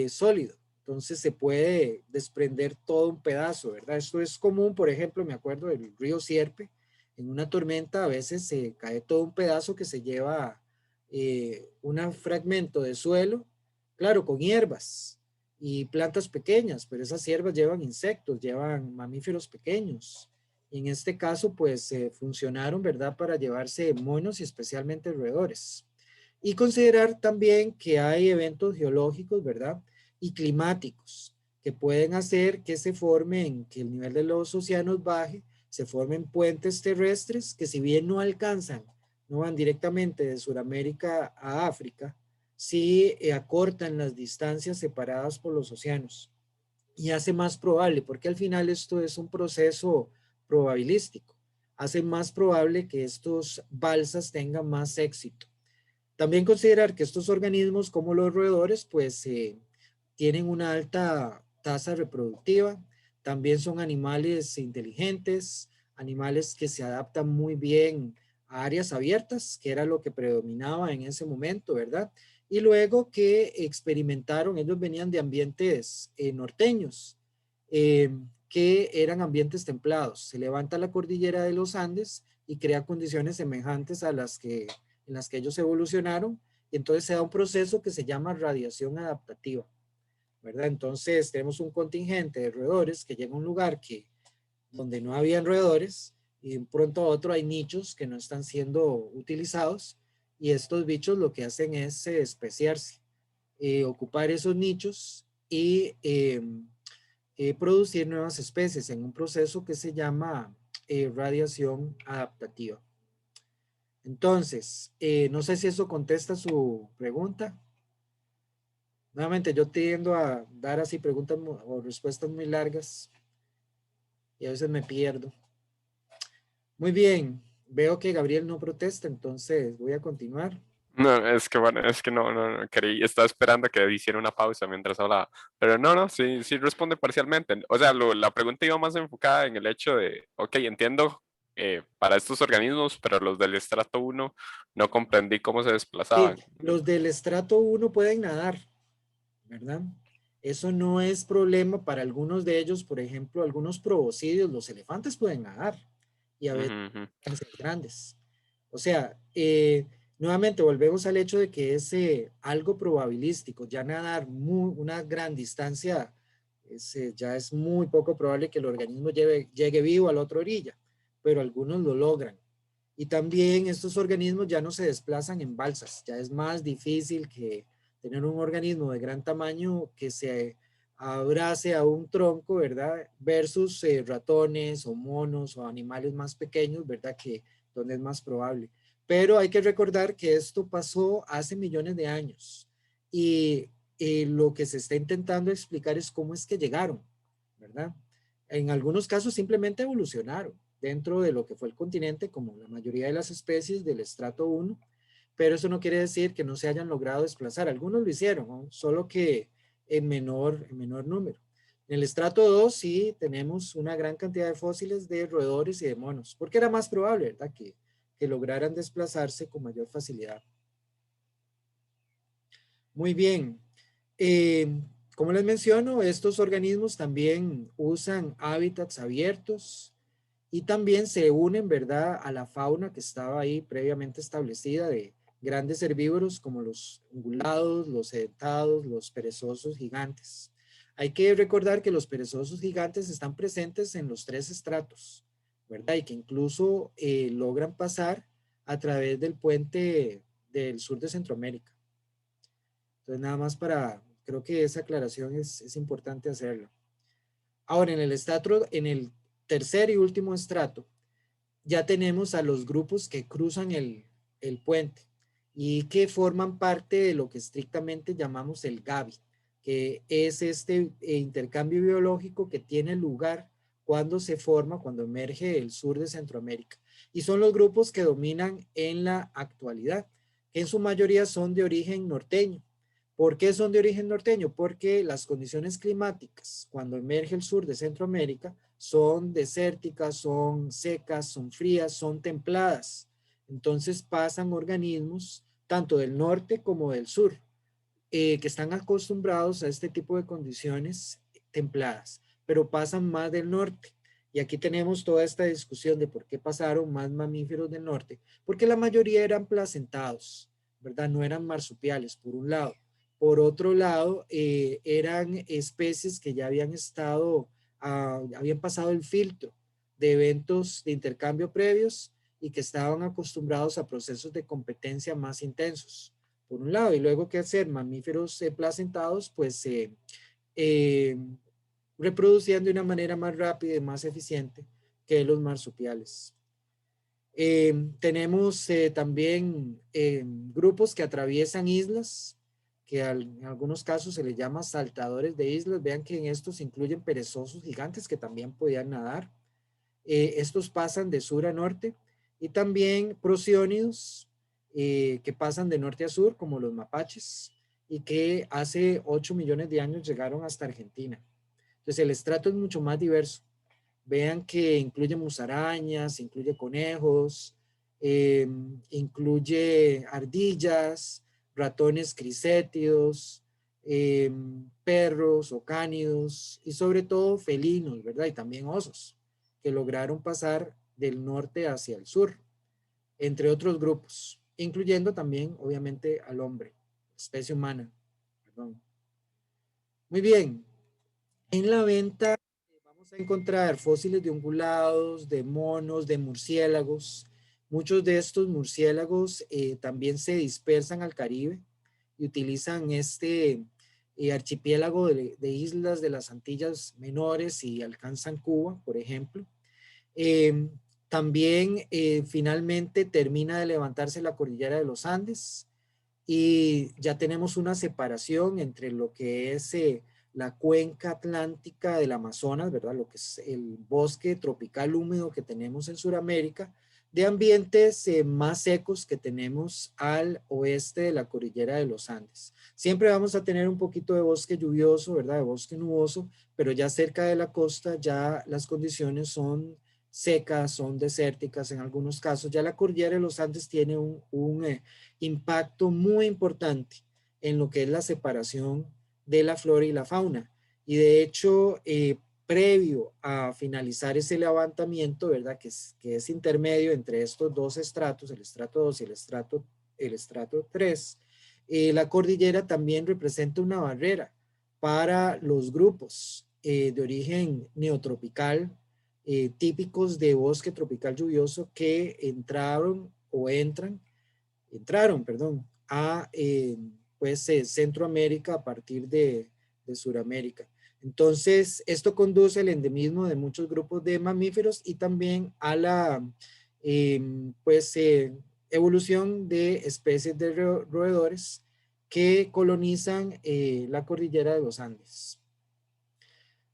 sólido. Entonces se puede desprender todo un pedazo, ¿verdad? Esto es común, por ejemplo, me acuerdo del río Sierpe, en una tormenta a veces se cae todo un pedazo que se lleva un fragmento de suelo, claro, con hierbas y plantas pequeñas, pero esas hierbas llevan insectos, llevan mamíferos pequeños. Y en este caso, pues funcionaron, ¿verdad?, para llevarse monos y especialmente roedores. Y considerar también que hay eventos geológicos, ¿verdad?, y climáticos que pueden hacer que se formen, que el nivel de los océanos baje, se formen puentes terrestres que si bien no alcanzan, no van directamente de Sudamérica a África, sí acortan las distancias separadas por los océanos y hace más probable, porque al final esto es un proceso probabilístico, hace más probable que estos balsas tengan más éxito. También considerar que estos organismos como los roedores pues tienen una alta tasa reproductiva, también son animales inteligentes, animales que se adaptan muy bien a áreas abiertas, que era lo que predominaba en ese momento, ¿verdad? Y luego que experimentaron, ellos venían de ambientes norteños, eh, que eran ambientes templados. Se levanta la cordillera de los Andes y crea condiciones semejantes a las que en las que ellos evolucionaron, y entonces se da un proceso que se llama radiación adaptativa, ¿verdad? Entonces tenemos un contingente de roedores que llega a un lugar donde no habían roedores y de un pronto a otro hay nichos que no están siendo utilizados y estos bichos lo que hacen es especiarse, ocupar esos nichos y producir nuevas especies en un proceso que se llama radiación adaptativa. Entonces, no sé si eso contesta su pregunta. Nuevamente, yo tiendo a dar así preguntas o respuestas muy largas y a veces me pierdo. Muy bien, veo que Gabriel no protesta, entonces voy a continuar. No, es que bueno, es que no, estaba esperando a que hiciera una pausa mientras hablaba, pero no, sí responde parcialmente. O sea, la pregunta iba más enfocada en el hecho de, ok, entiendo para estos organismos, pero los del estrato uno no comprendí cómo se Sí, desplazaban. los del estrato 1 pueden nadar, ¿verdad? Eso no es problema para algunos de ellos, por ejemplo, algunos proboscidios, los elefantes pueden nadar y a veces Ujú, ujú. pueden ser grandes. O sea, nuevamente volvemos al hecho de que es algo probabilístico. Ya nadar una gran distancia ya es muy poco probable que el organismo llegue vivo a la otra orilla, pero algunos lo logran. Y también estos organismos ya no se desplazan en balsas, ya es más difícil que tener un organismo de gran tamaño que se abrace a un tronco, ¿verdad? Versus ratones o monos o animales más pequeños, ¿verdad? Que donde es más probable. Pero hay que recordar que esto pasó hace millones de años y lo que se está intentando explicar es cómo es que llegaron, ¿verdad? En algunos casos simplemente evolucionaron dentro de lo que fue el continente, como la mayoría de las especies del estrato 1, pero eso no quiere decir que no se hayan logrado desplazar. Algunos lo hicieron, ¿no? Solo que en menor número. En el estrato 2 sí tenemos una gran cantidad de fósiles de roedores y de monos, porque era más probable, ¿verdad? Que lograran desplazarse con mayor facilidad. Muy bien. Eh, como les menciono, estos organismos también usan hábitats abiertos y también se unen, ¿verdad?, a la fauna que estaba ahí previamente establecida de grandes herbívoros como los ungulados, los edentados, los perezosos gigantes. Hay que recordar que los perezosos gigantes están presentes en los tres estratos, ¿verdad? Y que incluso logran pasar a través del puente del sur de Centroamérica. Entonces, nada más creo que esa aclaración es importante hacerlo. Ahora, en el tercer y último estrato, ya tenemos a los grupos que cruzan el puente y que forman parte de lo que estrictamente llamamos el Gavi, que es este intercambio biológico que tiene lugar cuando se forma, cuando emerge el sur de Centroamérica. Y son los grupos que dominan en la actualidad, que en su mayoría son de origen norteño. ¿Por qué son de origen norteño? Porque las condiciones climáticas, cuando emerge el sur de Centroamérica, son desérticas, son secas, son frías, son templadas. Entonces pasan organismos tanto del norte como del sur, que están acostumbrados a este tipo de condiciones templadas, pero pasan más del norte. Y aquí tenemos toda esta discusión de por qué pasaron más mamíferos del norte, porque la mayoría eran placentados, ¿verdad? No eran marsupiales, por un lado. Por otro lado, eran especies que ya habían habían pasado el filtro de eventos de intercambio previos y que estaban acostumbrados a procesos de competencia más intensos, por un lado, y luego que hacer mamíferos placentados, pues se reproducían de una manera más rápida y más eficiente que los marsupiales. Tenemos también grupos que atraviesan islas, que en algunos casos se les llama saltadores de islas. Vean que en estos incluyen perezosos gigantes que también podían nadar. Estos pasan de sur a norte y también prosiónidos que pasan de norte a sur, como los mapaches, y que hace 8 millones de años llegaron hasta Argentina. Entonces el estrato es mucho más diverso. Vean que incluye musarañas, incluye conejos, eh, incluye ardillas, ratones cricétidos, eh, perros o cánidos y sobre todo felinos, ¿verdad? Y también osos que lograron pasar del norte hacia el sur, entre otros grupos, incluyendo también, obviamente, al hombre, especie humana. Perdón. Muy bien, en la venta vamos a encontrar fósiles de ungulados, de monos, de murciélagos. Muchos de estos murciélagos también se dispersan al Caribe y utilizan este archipiélago de islas de las Antillas Menores y alcanzan Cuba, por ejemplo. Eh, También finalmente termina de levantarse la cordillera de los Andes y ya tenemos una separación entre lo que es la cuenca atlántica del Amazonas, ¿verdad? Lo que es el bosque tropical húmedo que tenemos en Sudamérica, de ambientes más secos que tenemos al oeste de la cordillera de los Andes. Siempre vamos a tener un poquito de bosque lluvioso, ¿verdad? De bosque nuboso, pero ya cerca de la costa ya las condiciones son secas, son desérticas en algunos casos. Ya la cordillera de los Andes tiene un impacto muy importante en lo que es la separación de la flora y la fauna. Y de hecho, previo a finalizar ese levantamiento, ¿verdad? Que es intermedio entre estos dos estratos, el estrato 2 y el estrato 3, la cordillera también representa una barrera para los grupos de origen neotropical, típicos de bosque tropical lluvioso que entraron, perdón, a pues, Centroamérica a partir de Sudamérica. Entonces, esto conduce al endemismo de muchos grupos de mamíferos y también a la evolución de especies de roedores que colonizan la cordillera de los Andes.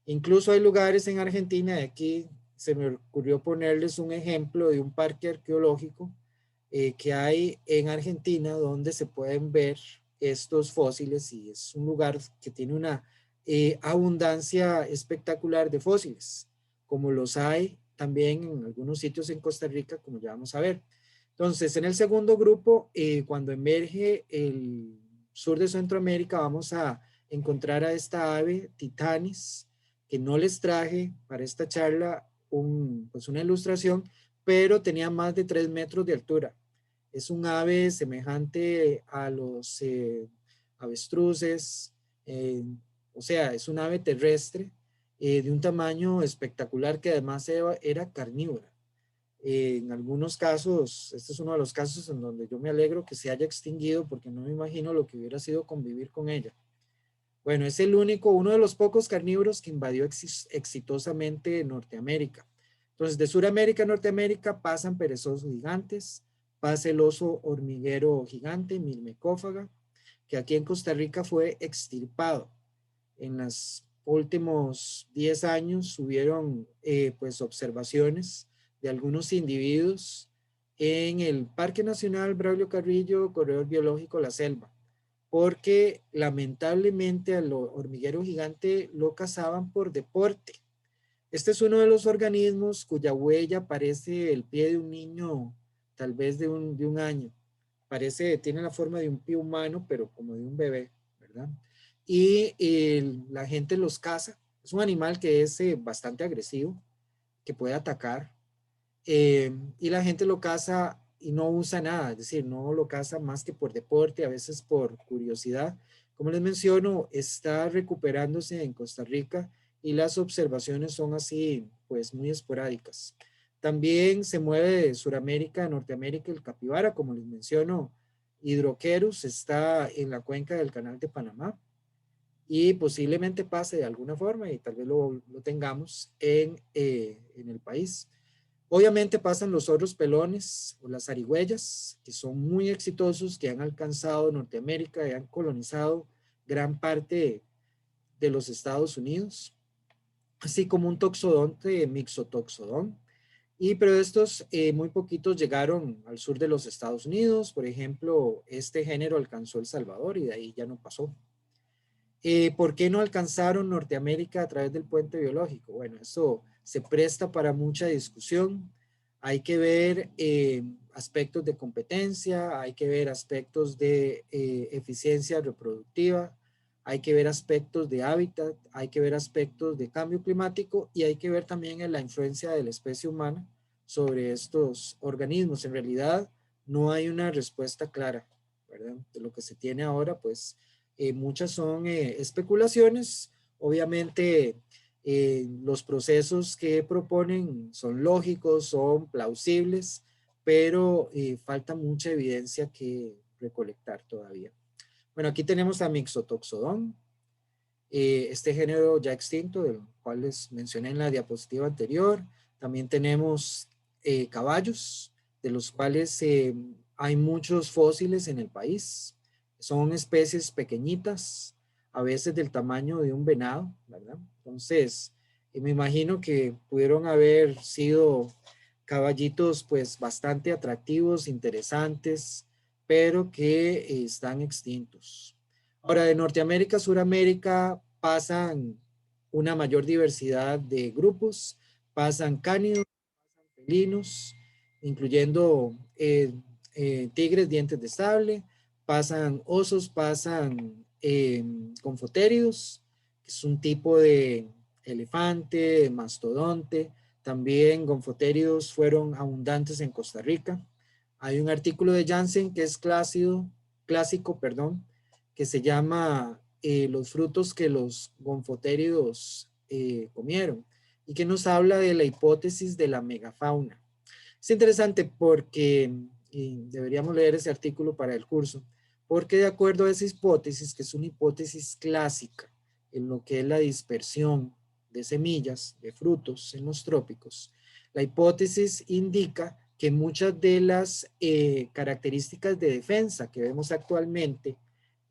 Incluso hay lugares en Argentina, y aquí se me ocurrió ponerles un ejemplo de un parque arqueológico que hay en Argentina donde se pueden ver estos fósiles y es un lugar que tiene una abundancia espectacular de fósiles, como los hay también en algunos sitios en Costa Rica, como ya vamos a ver. Entonces, en el segundo grupo, cuando emerge el sur de Centroamérica, vamos a encontrar a esta ave, Titanis, que no les traje para esta charla pues una ilustración, pero tenía más de 3 metros de altura. Es un ave semejante a los avestruces, o sea, es un ave terrestre de un tamaño espectacular que además era carnívora. En algunos casos, este es uno de los casos en donde yo me alegro que se haya extinguido porque no me imagino lo que hubiera sido convivir con ella. Bueno, es uno de los pocos carnívoros que invadió exitosamente Norteamérica. Entonces, de Sudamérica a Norteamérica pasan perezosos gigantes, pasa el oso hormiguero gigante, Myrmecófaga, que aquí en Costa Rica fue extirpado. En los últimos 10 años hubieron pues observaciones de algunos individuos en el Parque Nacional Braulio Carrillo, Corredor Biológico La Selva, porque lamentablemente al hormiguero gigante lo cazaban por deporte. Este es uno de los organismos cuya huella parece el pie de un niño, tal vez de un año. Tiene la forma de un pie humano, pero como de un bebé, ¿verdad? Y la gente los caza. Es un animal que es bastante agresivo, que puede atacar. Y la gente lo caza y no usa nada, es decir, no lo caza más que por deporte, a veces por curiosidad. Como les menciono, está recuperándose en Costa Rica y las observaciones son así, pues muy esporádicas. También se mueve de Sudamérica a Norteamérica el capibara, como les menciono, Hydroquerus está en la cuenca del Canal de Panamá y posiblemente pase de alguna forma y tal vez lo tengamos en el país. Obviamente pasan los zorros pelones o las zarigüeyas, que son muy exitosos, que han alcanzado Norteamérica y han colonizado gran parte de los Estados Unidos, así como un toxodonte, Mixotoxodon. Pero estos muy poquitos llegaron al sur de los Estados Unidos. Por ejemplo, este género alcanzó El Salvador y de ahí ya no pasó. ¿Por qué no alcanzaron Norteamérica a través del puente biológico? Bueno, eso se presta para mucha discusión. Hay que ver aspectos de competencia, hay que ver aspectos de eficiencia reproductiva, hay que ver aspectos de hábitat, hay que ver aspectos de cambio climático y hay que ver también la influencia de la especie humana sobre estos organismos. En realidad no hay una respuesta clara, ¿verdad? De lo que se tiene ahora, pues muchas son especulaciones. Obviamente los procesos que proponen son lógicos, son plausibles, pero falta mucha evidencia que recolectar todavía. Bueno, aquí tenemos a Mixotoxodon, este género ya extinto, del cual les mencioné en la diapositiva anterior. También tenemos caballos, de los cuales hay muchos fósiles en el país. Son especies pequeñitas, a veces del tamaño de un venado, ¿verdad? Entonces, me imagino que pudieron haber sido caballitos pues bastante atractivos, interesantes, pero que están extintos. Ahora, de Norteamérica a Suramérica pasan una mayor diversidad de grupos, pasan cánidos, felinos, incluyendo tigres, dientes de sable, pasan osos, pasan confotéridos, que es un tipo de elefante, mastodonte. También gonfotéridos fueron abundantes en Costa Rica. Hay un artículo de Jansen que es clásico, que se llama Los frutos que los gonfotéridos comieron, y que nos habla de la hipótesis de la megafauna. Es interesante porque, y deberíamos leer ese artículo para el curso, porque de acuerdo a esa hipótesis, que es una hipótesis clásica en lo que es la dispersión de semillas, de frutos en los trópicos, la hipótesis indica que muchas de las características de defensa que vemos actualmente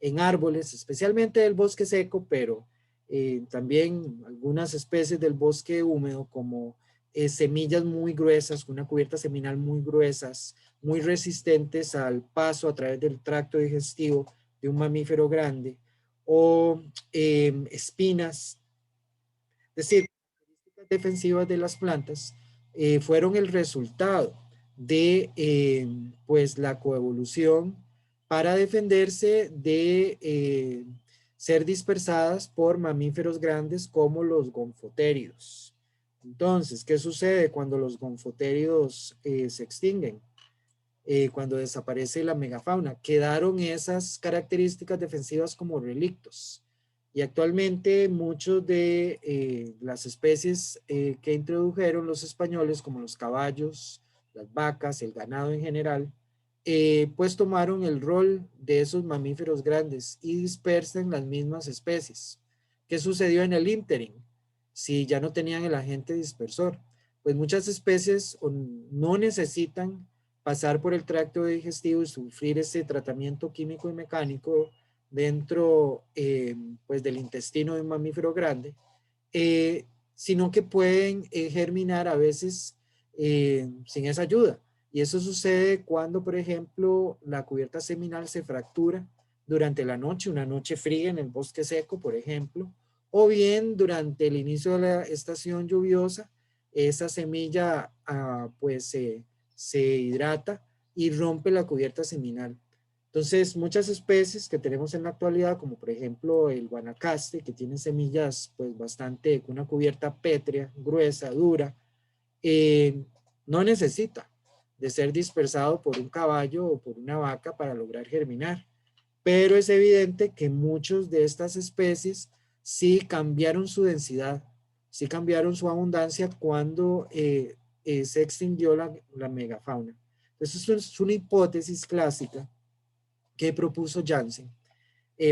en árboles, especialmente del bosque seco, pero también algunas especies del bosque húmedo, como semillas muy gruesas, una cubierta seminal muy gruesas, muy resistentes al paso a través del tracto digestivo de un mamífero grande, o espinas, es decir, características defensivas de las plantas, fueron el resultado de pues la coevolución para defenderse de ser dispersadas por mamíferos grandes como los gonfotéridos. Entonces, ¿qué sucede cuando los gonfotéridos se extinguen? Cuando desaparece la megafauna, quedaron esas características defensivas como relictos. Y actualmente muchos de las especies que introdujeron los españoles, como los caballos, las vacas, el ganado en general, pues tomaron el rol de esos mamíferos grandes y dispersan las mismas especies. ¿Qué sucedió en el ínterin? Si ya no tenían el agente dispersor, pues muchas especies no necesitan pasar por el tracto digestivo y sufrir ese tratamiento químico y mecánico dentro pues del intestino de un mamífero grande, sino que pueden germinar a veces sin esa ayuda. Y eso sucede cuando, por ejemplo, la cubierta seminal se fractura durante la noche, una noche fría en el bosque seco, por ejemplo, o bien durante el inicio de la estación lluviosa, esa semilla pues se hidrata y rompe la cubierta seminal. Entonces, muchas especies que tenemos en la actualidad, como por ejemplo el guanacaste, que tiene semillas pues bastante, con una cubierta pétrea, gruesa, dura, no necesita de ser dispersado por un caballo o por una vaca para lograr germinar. Pero es evidente que muchas de estas especies sí cambiaron su densidad, sí cambiaron su abundancia cuando se extinguió la megafauna. Entonces, es una hipótesis clásica que propuso Jansen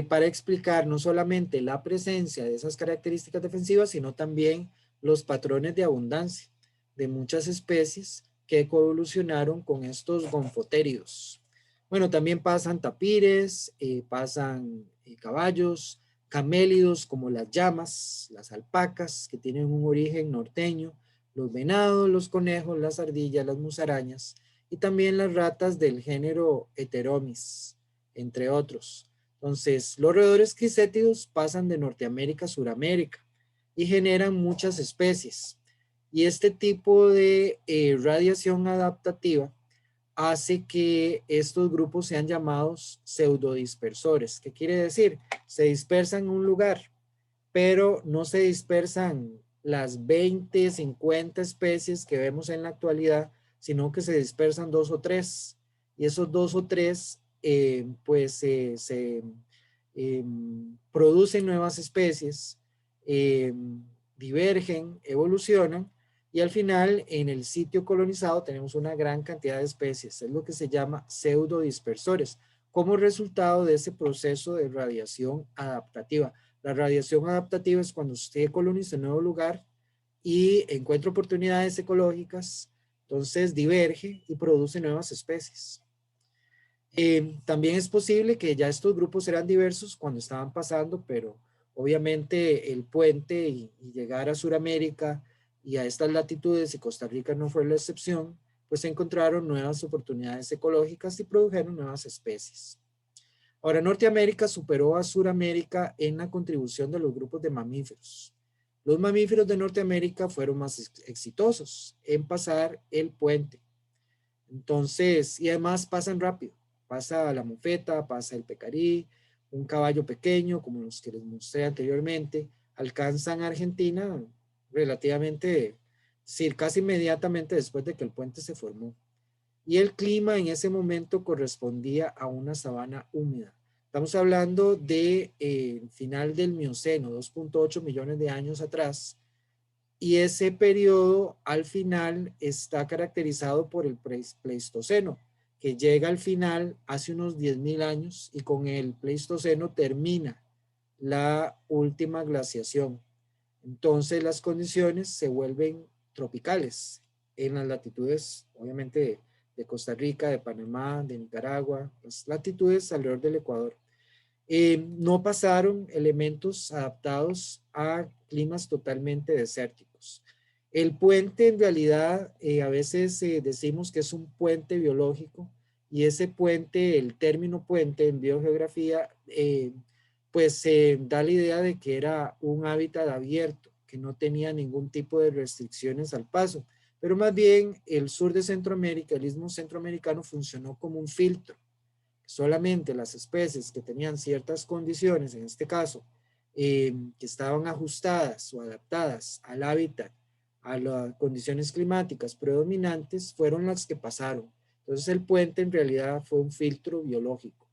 para explicar no solamente la presencia de esas características defensivas, sino también los patrones de abundancia de muchas especies que coevolucionaron con estos gonfotéridos. Bueno, también pasan tapires, pasan caballos, camélidos como las llamas, las alpacas, que tienen un origen norteño, los venados, los conejos, las ardillas, las musarañas, y también las ratas del género Heteromis, entre otros. Entonces, los roedores cricétidos pasan de Norteamérica a Suramérica y generan muchas especies. Y este tipo de radiación adaptativa hace que estos grupos sean llamados pseudodispersores. ¿Qué quiere decir? Se dispersan en un lugar, pero no se dispersan las 20, 50 especies que vemos en la actualidad, sino que se dispersan 2 o 3. Y esos 2 o 3 pues se producen nuevas especies, divergen, evolucionan, y al final en el sitio colonizado tenemos una gran cantidad de especies. Es lo que se llama pseudodispersores, como resultado de ese proceso de radiación adaptativa. La radiación adaptativa es cuando usted coloniza un nuevo lugar y encuentra oportunidades ecológicas, entonces diverge y produce nuevas especies. También es posible que ya estos grupos eran diversos cuando estaban pasando, pero obviamente el puente y llegar a Sudamérica y a estas latitudes, y Costa Rica no fue la excepción, pues se encontraron nuevas oportunidades ecológicas y produjeron nuevas especies. Ahora, Norteamérica superó a Suramérica en la contribución de los grupos de mamíferos. Los mamíferos de Norteamérica fueron más exitosos en pasar el puente. Entonces, y además pasan rápido. Pasa la mofeta, pasa el pecarí, un caballo pequeño, como los que les mostré anteriormente, alcanzan Argentina relativamente, sí, casi inmediatamente después de que el puente se formó. Y el clima en ese momento correspondía a una sabana húmeda. Estamos hablando de final del Mioceno, 2.8 millones de años atrás, y ese periodo al final está caracterizado por el Pleistoceno, que llega al final hace unos 10.000 años y con el Pleistoceno termina la última glaciación. Entonces las condiciones se vuelven tropicales en las latitudes, obviamente, de Costa Rica, de Panamá, de Nicaragua, las latitudes alrededor del Ecuador. No pasaron elementos adaptados a climas totalmente desérticos. El puente en realidad a veces decimos que es un puente biológico y ese puente, el término puente en biogeografía, pues da la idea de que era un hábitat abierto, que no tenía ningún tipo de restricciones al paso, pero más bien el sur de Centroamérica, el istmo centroamericano funcionó como un filtro. Solamente las especies que tenían ciertas condiciones, en este caso, que estaban ajustadas o adaptadas al hábitat, a las condiciones climáticas predominantes, fueron las que pasaron. Entonces el puente en realidad fue un filtro biológico.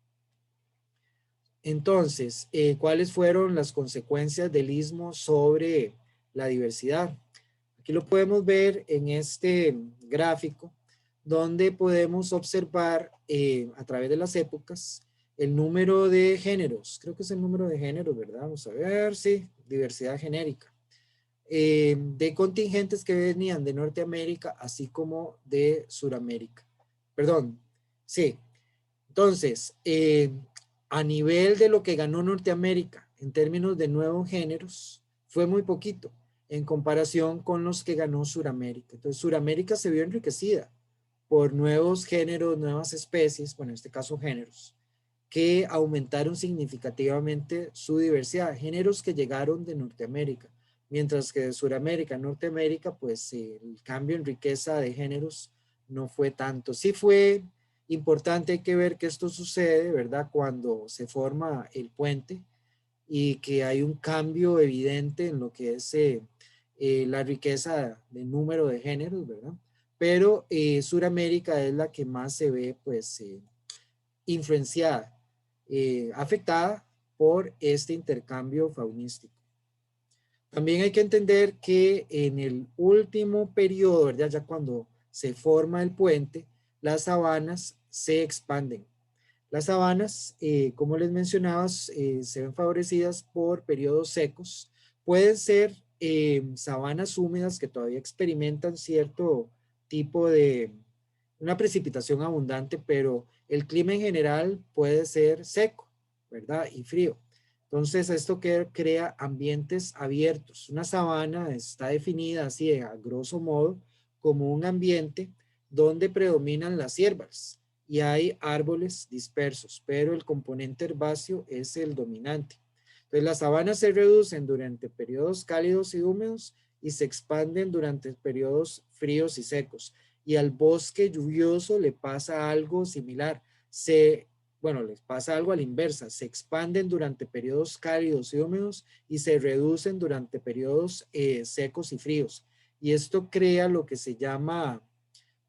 Entonces, ¿cuáles fueron las consecuencias del istmo sobre la diversidad? Aquí lo podemos ver en este gráfico, donde podemos observar a través de las épocas el número de géneros. Creo que es el número de géneros, ¿verdad? Vamos a ver, sí, diversidad genérica. De contingentes que venían de Norteamérica, así como de Suramérica. Perdón, sí. Entonces, a nivel de lo que ganó Norteamérica en términos de nuevos géneros, fue muy poquito en comparación con los que ganó Suramérica. Entonces, Suramérica se vio enriquecida por nuevos géneros, nuevas especies, bueno, en este caso géneros, que aumentaron significativamente su diversidad, géneros que llegaron de Norteamérica, mientras que de Suramérica a Norteamérica, pues el cambio en riqueza de géneros no fue tanto. Sí fue importante, hay que ver que esto sucede, ¿verdad? Cuando se forma el puente y que hay un cambio evidente en lo que es la riqueza de número de géneros, ¿verdad? Pero Suramérica es la que más se ve, pues, influenciada, afectada por este intercambio faunístico. También hay que entender que en el último periodo, ¿verdad? Ya cuando se forma el puente, las sabanas se expanden. Las sabanas, como les mencionaba, se ven favorecidas por periodos secos. Pueden ser sabanas húmedas que todavía experimentan cierto tipo de una precipitación abundante, pero el clima en general puede ser seco, ¿verdad? Y frío. Entonces, esto crea ambientes abiertos. Una sabana está definida así, a grosso modo, como un ambiente donde predominan las hierbas y hay árboles dispersos, pero el componente herbáceo es el dominante. Entonces, las sabanas se reducen durante periodos cálidos y húmedos y se expanden durante periodos fríos y secos. Y al bosque lluvioso le pasa algo similar. Bueno, les pasa algo a la inversa. Se expanden durante periodos cálidos y húmedos y se reducen durante periodos secos y fríos. Y esto crea lo que se llama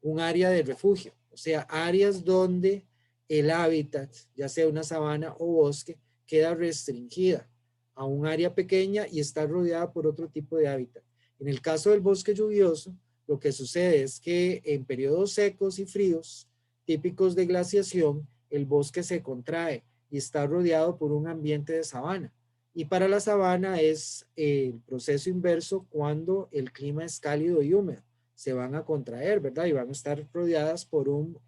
un área de refugio, o sea, áreas donde el hábitat, ya sea una sabana o bosque, queda restringida a un área pequeña y está rodeada por otro tipo de hábitat. En el caso del bosque lluvioso, lo que sucede es que en periodos secos y fríos, típicos de glaciación, el bosque se contrae y está rodeado por un ambiente de sabana. Y para la sabana es el proceso inverso cuando el clima es cálido y húmedo. Se van a contraer, ¿verdad? Y van a estar rodeadas por un,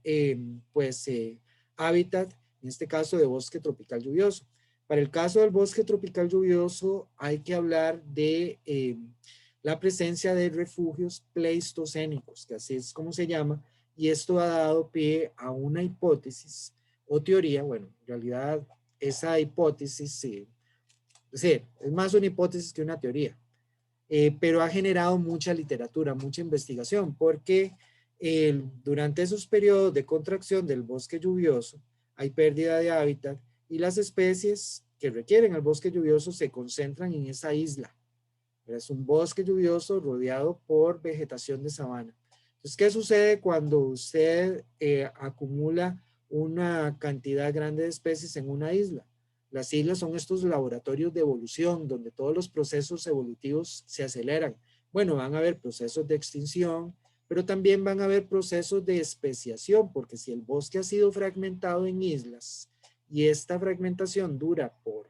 hábitat, en este caso de bosque tropical lluvioso. Para el caso del bosque tropical lluvioso hay que hablar de la presencia de refugios pleistocénicos, que así es como se llama, y esto ha dado pie a una hipótesis o teoría. Bueno, en realidad esa hipótesis sí, es más una hipótesis que una teoría, pero ha generado mucha literatura, mucha investigación, porque durante esos periodos de contracción del bosque lluvioso hay pérdida de hábitat y las especies que requieren el bosque lluvioso se concentran en esa isla. Es un bosque lluvioso rodeado por vegetación de sabana. Entonces, ¿qué sucede cuando usted acumula una cantidad grande de especies en una isla? Las islas son estos laboratorios de evolución donde todos los procesos evolutivos se aceleran. Bueno, van a haber procesos de extinción, pero también van a haber procesos de especiación, porque si el bosque ha sido fragmentado en islas y esta fragmentación dura por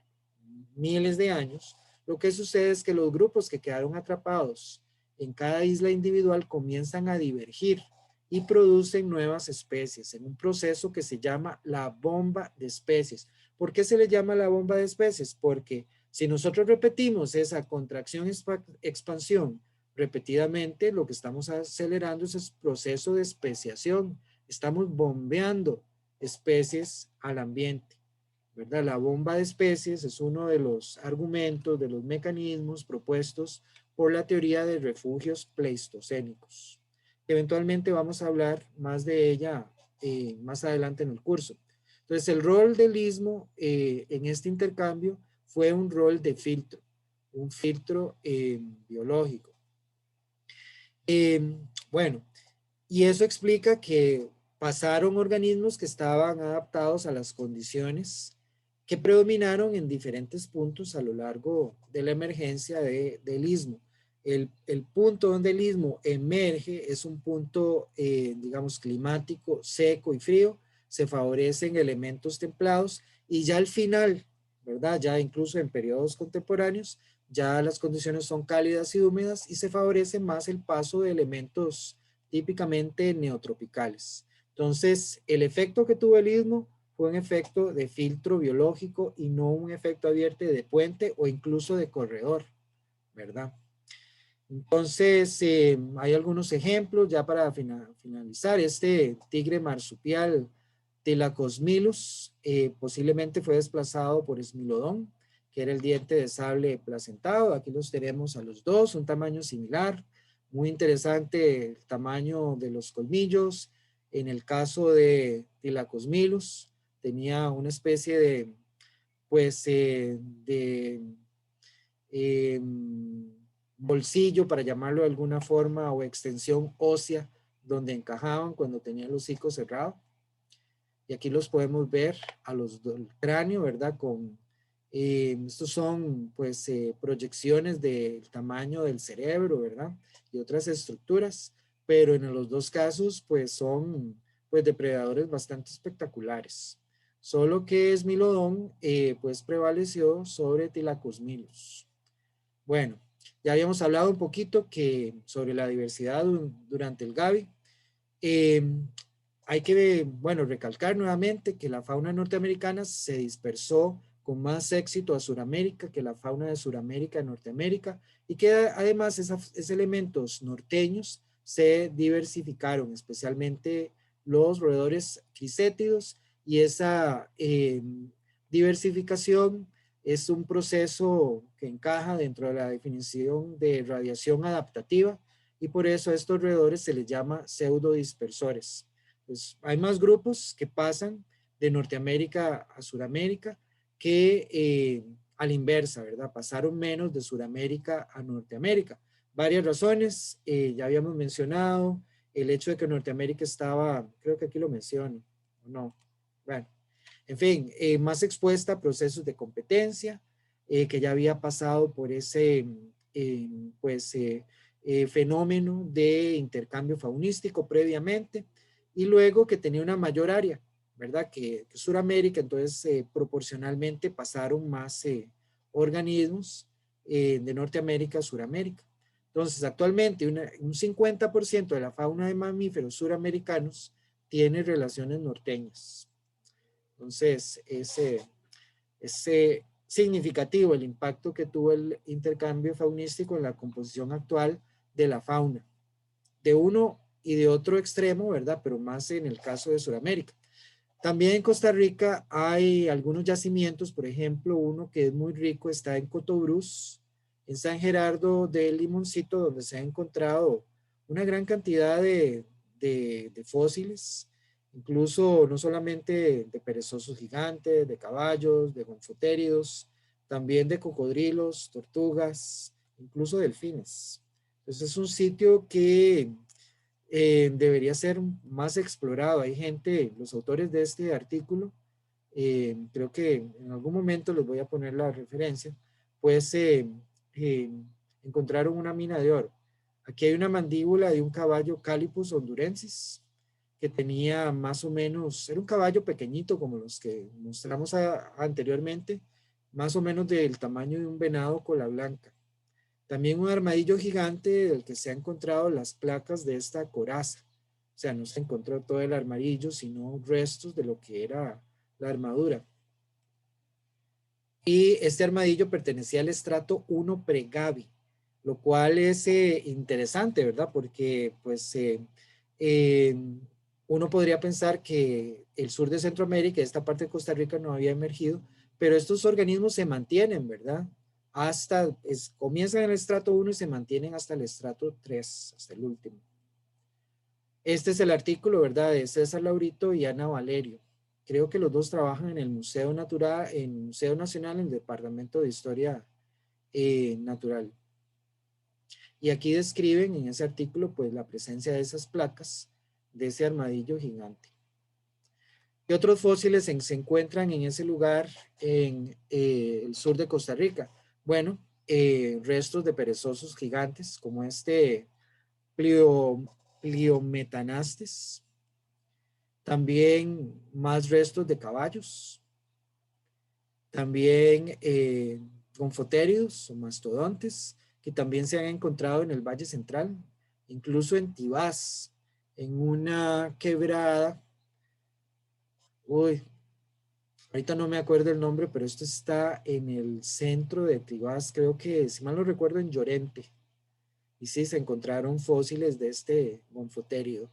miles de años, lo que sucede es que los grupos que quedaron atrapados en cada isla individual comienzan a divergir y producen nuevas especies en un proceso que se llama la bomba de especies. ¿Por qué se le llama la bomba de especies? Porque si nosotros repetimos esa contracción-expansión repetidamente, lo que estamos acelerando es el proceso de especiación. Estamos bombeando especies al ambiente, ¿verdad? La bomba de especies es uno de los argumentos, de los mecanismos propuestos por la teoría de refugios pleistocénicos. Eventualmente vamos a hablar más de ella más adelante en el curso. Entonces, el rol del istmo en este intercambio fue un rol de filtro, un filtro biológico. Bueno, y eso explica que pasaron organismos que estaban adaptados a las condiciones que predominaron en diferentes puntos a lo largo de la emergencia del istmo. El punto donde el istmo emerge es un punto, digamos, climático, seco y frío. Se favorecen elementos templados y ya al final, ¿verdad? Ya incluso en periodos contemporáneos, ya las condiciones son cálidas y húmedas y se favorece más el paso de elementos típicamente neotropicales. Entonces, el efecto que tuvo el istmo fue un efecto de filtro biológico y no un efecto abierto de puente o incluso de corredor, ¿verdad? Entonces, hay algunos ejemplos ya para finalizar. Este tigre marsupial Thylacolesmilus posiblemente fue desplazado por Smilodon, que era el diente de sable placentado. Aquí los tenemos a los dos, un tamaño similar. Muy interesante el tamaño de los colmillos. En el caso de Thylacolesmilus, tenía una especie de, pues, eh, bolsillo, para llamarlo de alguna forma, o extensión ósea, donde encajaban cuando tenían el hocico cerrado. Y aquí los podemos ver a los del cráneo, ¿verdad? Estos son, pues, proyecciones del tamaño del cerebro, ¿verdad? Y otras estructuras, pero en los dos casos, pues, son, pues, depredadores bastante espectaculares. Solo que Smilodon, pues, prevaleció sobre Thylacolesmilus. Bueno, ya habíamos hablado un poquito sobre la diversidad durante el Gavi. Hay que, bueno, recalcar nuevamente que la fauna norteamericana se dispersó con más éxito a Sudamérica que la fauna de Sudamérica a Norteamérica, y que además esos elementos norteños se diversificaron, especialmente los roedores crisétidos, y esa diversificación es un proceso que encaja dentro de la definición de radiación adaptativa, y por eso a estos roedores se les llama pseudodispersores. Pues hay más grupos que pasan de Norteamérica a Sudamérica que a la inversa, ¿verdad? Pasaron menos de Sudamérica a Norteamérica. Varias razones, ya habíamos mencionado el hecho de que Norteamérica estaba, creo que aquí lo menciono, ¿o no? Bueno, en fin, más expuesta a procesos de competencia, que ya había pasado por ese, pues, fenómeno de intercambio faunístico previamente, y luego que tenía una mayor área, ¿verdad? Que Sudamérica, entonces proporcionalmente pasaron más organismos de Norteamérica a Sudamérica. Entonces, actualmente un 50% de la fauna de mamíferos suramericanos tiene relaciones norteñas. Entonces, ese significativo el impacto que tuvo el intercambio faunístico en la composición actual de la fauna, de uno y de otro extremo, ¿verdad? Pero más en el caso de Sudamérica. También en Costa Rica hay algunos yacimientos, por ejemplo, uno que es muy rico está en Cotobruz, en San Gerardo del Limoncito, donde se ha encontrado una gran cantidad de fósiles, incluso no solamente de perezosos gigantes, de caballos, de gonfotéridos, también de cocodrilos, tortugas, incluso delfines. Entonces es un sitio que debería ser más explorado. Hay gente, los autores de este artículo, creo que en algún momento les voy a poner la referencia, pues encontraron una mina de oro. Aquí hay una mandíbula de un caballo Calipus hondurensis que tenía más o menos, era un caballo pequeñito como los que mostramos anteriormente, más o menos del tamaño de un venado cola blanca. También un armadillo gigante del que se han encontrado las placas de esta coraza. O sea, no se encontró todo el armadillo, sino restos de lo que era la armadura. Y este armadillo pertenecía al estrato 1 pregavi, lo cual es interesante, ¿verdad? Porque pues uno podría pensar que el sur de Centroamérica, esta parte de Costa Rica no había emergido, pero estos organismos se mantienen, ¿verdad? Comienzan en el estrato 1 y se mantienen hasta el estrato 3, hasta el último. Este es el artículo, ¿verdad? De César Laurito y Ana Valerio. Creo que los dos trabajan en el Museo Nacional, en el Departamento de Historia Natural. Y aquí describen en ese artículo, pues, la presencia de esas placas, de ese armadillo gigante. ¿Qué otros fósiles se encuentran en ese lugar en el sur de Costa Rica? Bueno, restos de perezosos gigantes, como este Pliometanastes. También más restos de caballos. También gonfotéridos o mastodontes, que también se han encontrado en el Valle Central, incluso en Tibás, en una quebrada. Uy, ahorita no me acuerdo el nombre, pero esto está en el centro de Tibás, creo que, si mal no recuerdo, en Llorente. Y sí, se encontraron fósiles de este gonfotério.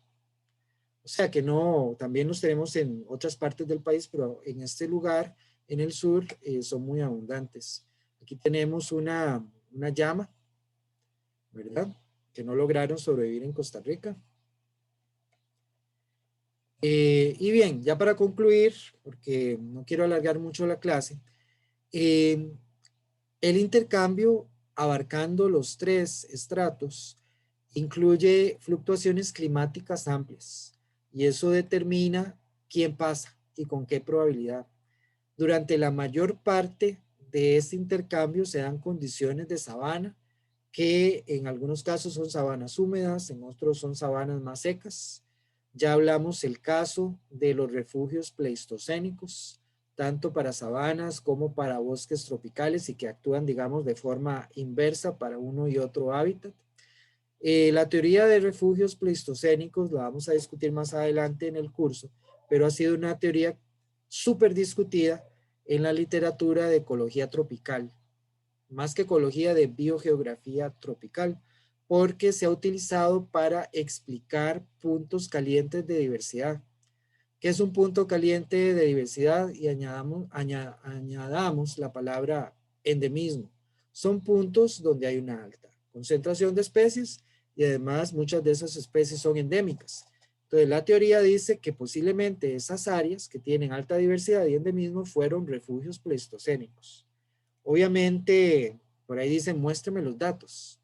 O sea que no, también los tenemos en otras partes del país, pero en este lugar, en el sur, son muy abundantes. Aquí tenemos una llama, ¿verdad? Que no lograron sobrevivir en Costa Rica. Y bien, ya para concluir, porque no quiero alargar mucho la clase, el intercambio abarcando los 3 estratos incluye fluctuaciones climáticas amplias y eso determina quién pasa y con qué probabilidad. Durante la mayor parte de este intercambio se dan condiciones de sabana que en algunos casos son sabanas húmedas, en otros son sabanas más secas. Ya hablamos el caso de los refugios pleistocénicos, tanto para sabanas como para bosques tropicales y que actúan, digamos, de forma inversa para uno y otro hábitat. La teoría de refugios pleistocénicos la vamos a discutir más adelante en el curso, pero ha sido una teoría súper discutida en la literatura de ecología tropical, más que ecología de biogeografía tropical, porque se ha utilizado para explicar puntos calientes de diversidad. ¿Qué es un punto caliente de diversidad? Y añadamos la palabra endemismo. Son puntos donde hay una alta concentración de especies y además muchas de esas especies son endémicas. Entonces la teoría dice que posiblemente esas áreas que tienen alta diversidad y endemismo fueron refugios pleistocénicos. Obviamente, por ahí dicen, muéstrame los datos,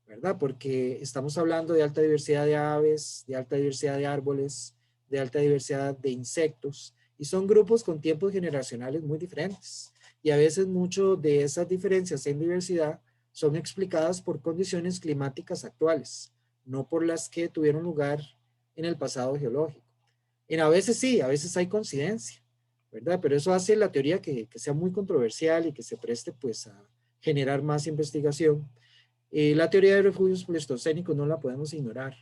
¿verdad? Porque estamos hablando de alta diversidad de aves, de alta diversidad de árboles, de alta diversidad de insectos, y son grupos con tiempos generacionales muy diferentes. Y a veces mucho de esas diferencias en diversidad son explicadas por condiciones climáticas actuales, no por las que tuvieron lugar en el pasado geológico. A veces sí, a veces hay coincidencia, ¿verdad? Pero eso hace la teoría que sea muy controversial y que se preste pues a generar más investigación. La teoría de refugios pleistocénicos no la podemos ignorar.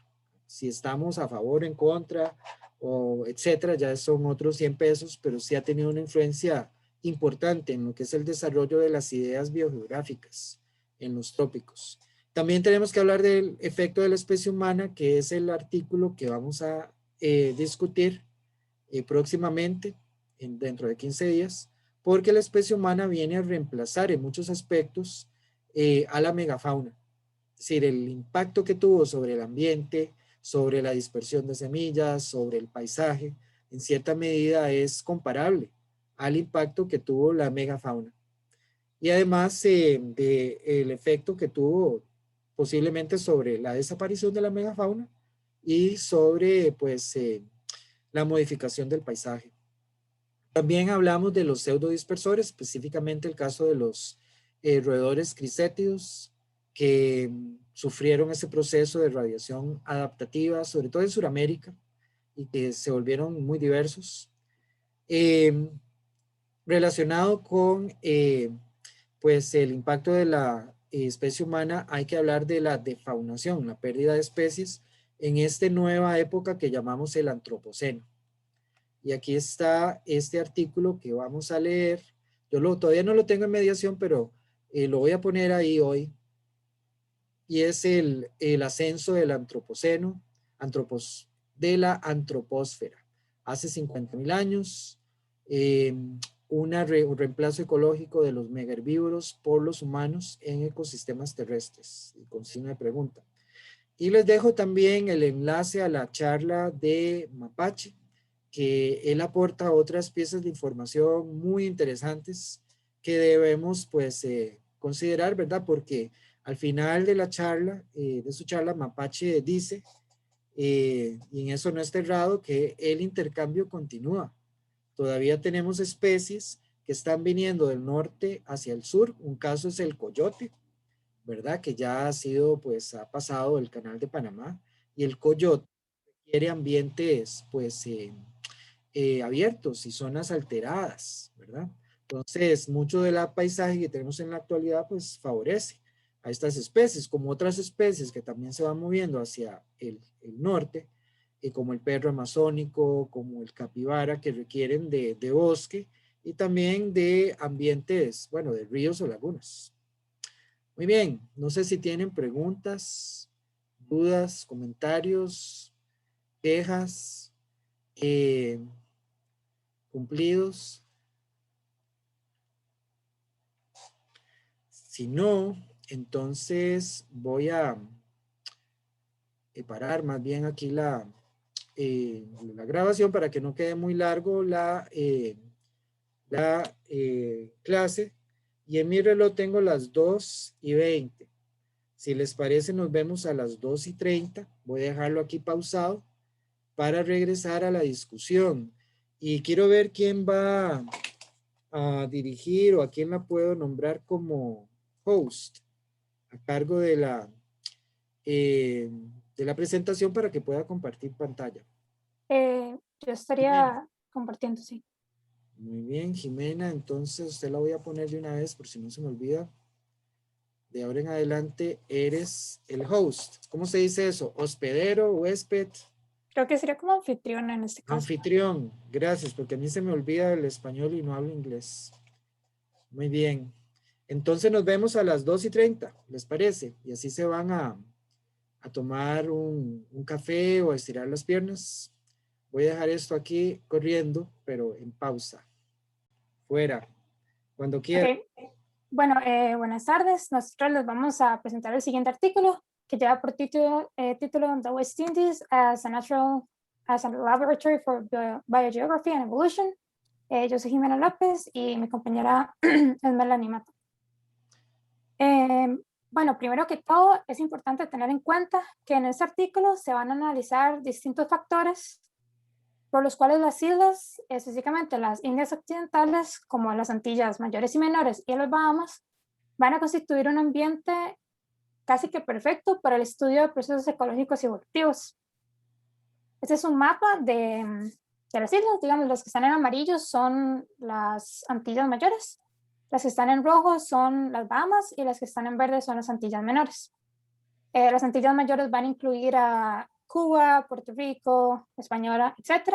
Si estamos a favor, en contra, o etcétera, ya son otros 100 pesos, pero sí ha tenido una influencia importante en lo que es el desarrollo de las ideas biogeográficas en los trópicos. También tenemos que hablar del efecto de la especie humana, que es el artículo que vamos a discutir próximamente, dentro de 15 días, porque la especie humana viene a reemplazar en muchos aspectos a la megafauna. Es decir, el impacto que tuvo sobre el ambiente, sobre la dispersión de semillas, sobre el paisaje, en cierta medida es comparable al impacto que tuvo la megafauna. Y además el efecto que tuvo posiblemente sobre la desaparición de la megafauna y sobre pues, la modificación del paisaje. También hablamos de los pseudodispersores, específicamente el caso de los roedores crisétidos que sufrieron ese proceso de radiación adaptativa, sobre todo en Sudamérica, y que se volvieron muy diversos. Relacionado con pues el impacto de la especie humana, hay que hablar de la defaunación, la pérdida de especies en esta nueva época que llamamos el antropoceno. Y aquí está este artículo que vamos a leer. Todavía no lo tengo en mediación, pero lo voy a poner ahí hoy. Y es el ascenso del antropoceno, de la antropósfera. Hace 50.000 años, un reemplazo ecológico de los megaherbívoros por los humanos en ecosistemas terrestres. Y con signo de pregunta. Y les dejo también el enlace a la charla de Mapache, que él aporta otras piezas de información muy interesantes que debemos pues considerar, ¿verdad? Porque al final de la charla, de su charla, Mapache dice, y en eso no está errado, que el intercambio continúa. Todavía tenemos especies que están viniendo del norte hacia el sur. Un caso es el coyote, ¿verdad? Que ya ha sido, pues, ha pasado el canal de Panamá. Y el coyote requiere ambientes, pues, abiertos y zonas alteradas, ¿verdad? Entonces, mucho del paisaje que tenemos en la actualidad, pues, favorece a estas especies, como otras especies que también se van moviendo hacia el norte, como el perro amazónico, como el capibara, que requieren de bosque y también de ambientes, bueno, de ríos o lagunas. Muy bien, no sé si tienen preguntas, dudas, comentarios, quejas, cumplidos. Si no, entonces voy a parar más bien aquí la grabación para que no quede muy largo la clase. Y en mi reloj tengo las 2:20. Si les parece, nos vemos a las 2:30. Voy a dejarlo aquí pausado para regresar a la discusión. Y quiero ver quién va a dirigir o a quién la puedo nombrar como host a cargo de la presentación para que pueda compartir pantalla. Yo estaría compartiendo, sí. Muy bien, Jimena, entonces usted la voy a poner de una vez por si no se me olvida. De ahora en adelante eres el host. ¿Cómo se dice eso? ¿Hospedero, huésped? Creo que sería como anfitriona en este caso. Anfitrión, gracias, porque a mí se me olvida el español y no hablo inglés. Muy bien. Entonces nos vemos a las 2:30, ¿les parece? Y así se van a tomar un café o a estirar las piernas. Voy a dejar esto aquí corriendo, pero en pausa. Fuera. Cuando quieran. Okay. Bueno, buenas tardes. Nosotros les vamos a presentar el siguiente artículo que lleva por título The West Indies as a Laboratory for Biogeography and Evolution. Yo soy Jimena López y mi compañera es Melanie Mato. Bueno, primero que todo es importante tener en cuenta que en este artículo se van a analizar distintos factores por los cuales las islas, específicamente las Indias Occidentales, como las Antillas Mayores y Menores y las Bahamas, van a constituir un ambiente casi que perfecto para el estudio de procesos ecológicos y evolutivos. Este es un mapa de las islas. Digamos, los que están en amarillo son las Antillas Mayores, las que están en rojo son las Bahamas y las que están en verde son las Antillas Menores. Las Antillas Mayores van a incluir a Cuba, Puerto Rico, Española, etc.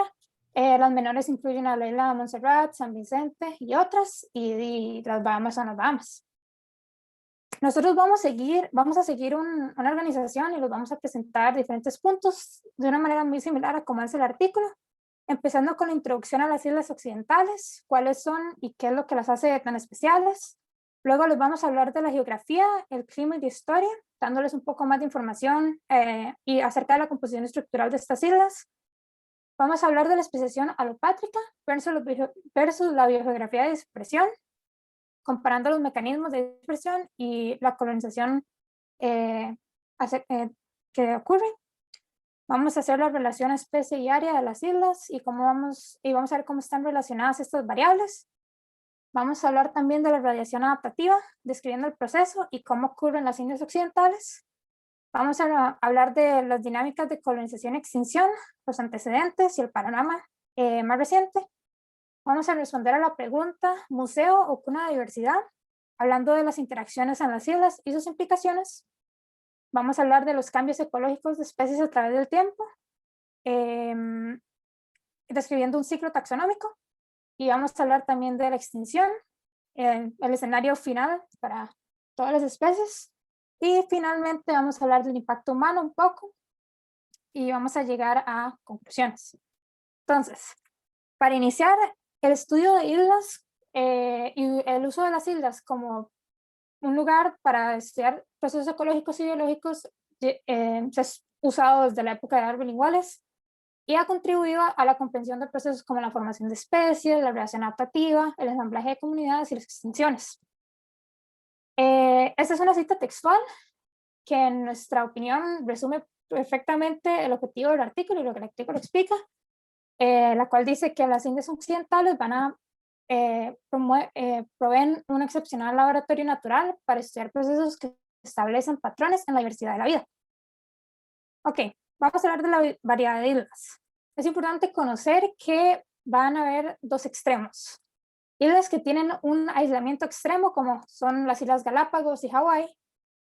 Las menores incluyen a la isla de Montserrat, San Vicente y otras, y las Bahamas son las Bahamas. Nosotros vamos a seguir una organización y los vamos a presentar diferentes puntos de una manera muy similar a como es el artículo, empezando con la introducción a las islas occidentales, cuáles son y qué es lo que las hace tan especiales. Luego les vamos a hablar de la geografía, el clima y la historia, dándoles un poco más de información y acerca de la composición estructural de estas islas. Vamos a hablar de la especiación alopátrica versus la biogeografía de dispersión, comparando los mecanismos de dispersión y la colonización que ocurre. Vamos a hacer la relación especie y área de las islas y vamos a ver cómo están relacionadas estas variables. Vamos a hablar también de la radiación adaptativa, describiendo el proceso y cómo ocurre en las Indias occidentales. Vamos a hablar de las dinámicas de colonización y extinción, los antecedentes y el panorama más reciente. Vamos a responder a la pregunta ¿museo o cuna de diversidad? Hablando de las interacciones en las islas y sus implicaciones. Vamos a hablar de los cambios ecológicos de especies a través del tiempo, describiendo un ciclo taxonómico. Y vamos a hablar también de la extinción, el escenario final para todas las especies. Y finalmente vamos a hablar del impacto humano un poco y vamos a llegar a conclusiones. Entonces, para iniciar, el estudio de islas y el uso de las islas como un lugar para estudiar procesos ecológicos y biológicos se ha usado desde la época de Darwin y Wallace y ha contribuido a la comprensión de procesos como la formación de especies, la relación adaptativa, el ensamblaje de comunidades y las extinciones. Esta es una cita textual que en nuestra opinión resume perfectamente el objetivo del artículo y lo que el artículo explica, la cual dice que las Indias occidentales proveen un excepcional laboratorio natural para estudiar procesos que establecen patrones en la diversidad de la vida. Ok, vamos a hablar de la variedad de islas. Es importante conocer que van a haber dos extremos. Islas que tienen un aislamiento extremo, como son las Islas Galápagos y Hawái,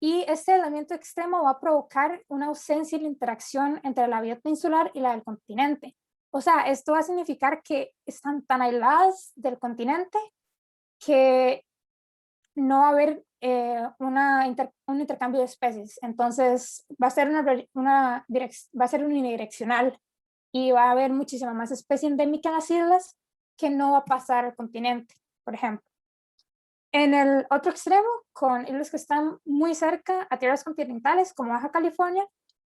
y este aislamiento extremo va a provocar una ausencia de la interacción entre la vida peninsular y la del continente. O sea, esto va a significar que están tan aisladas del continente que no va a haber un intercambio de especies. Entonces va a ser unidireccional y va a haber muchísima más especie endémica en las islas que no va a pasar al continente, por ejemplo. En el otro extremo, con islas que están muy cerca a tierras continentales como Baja California,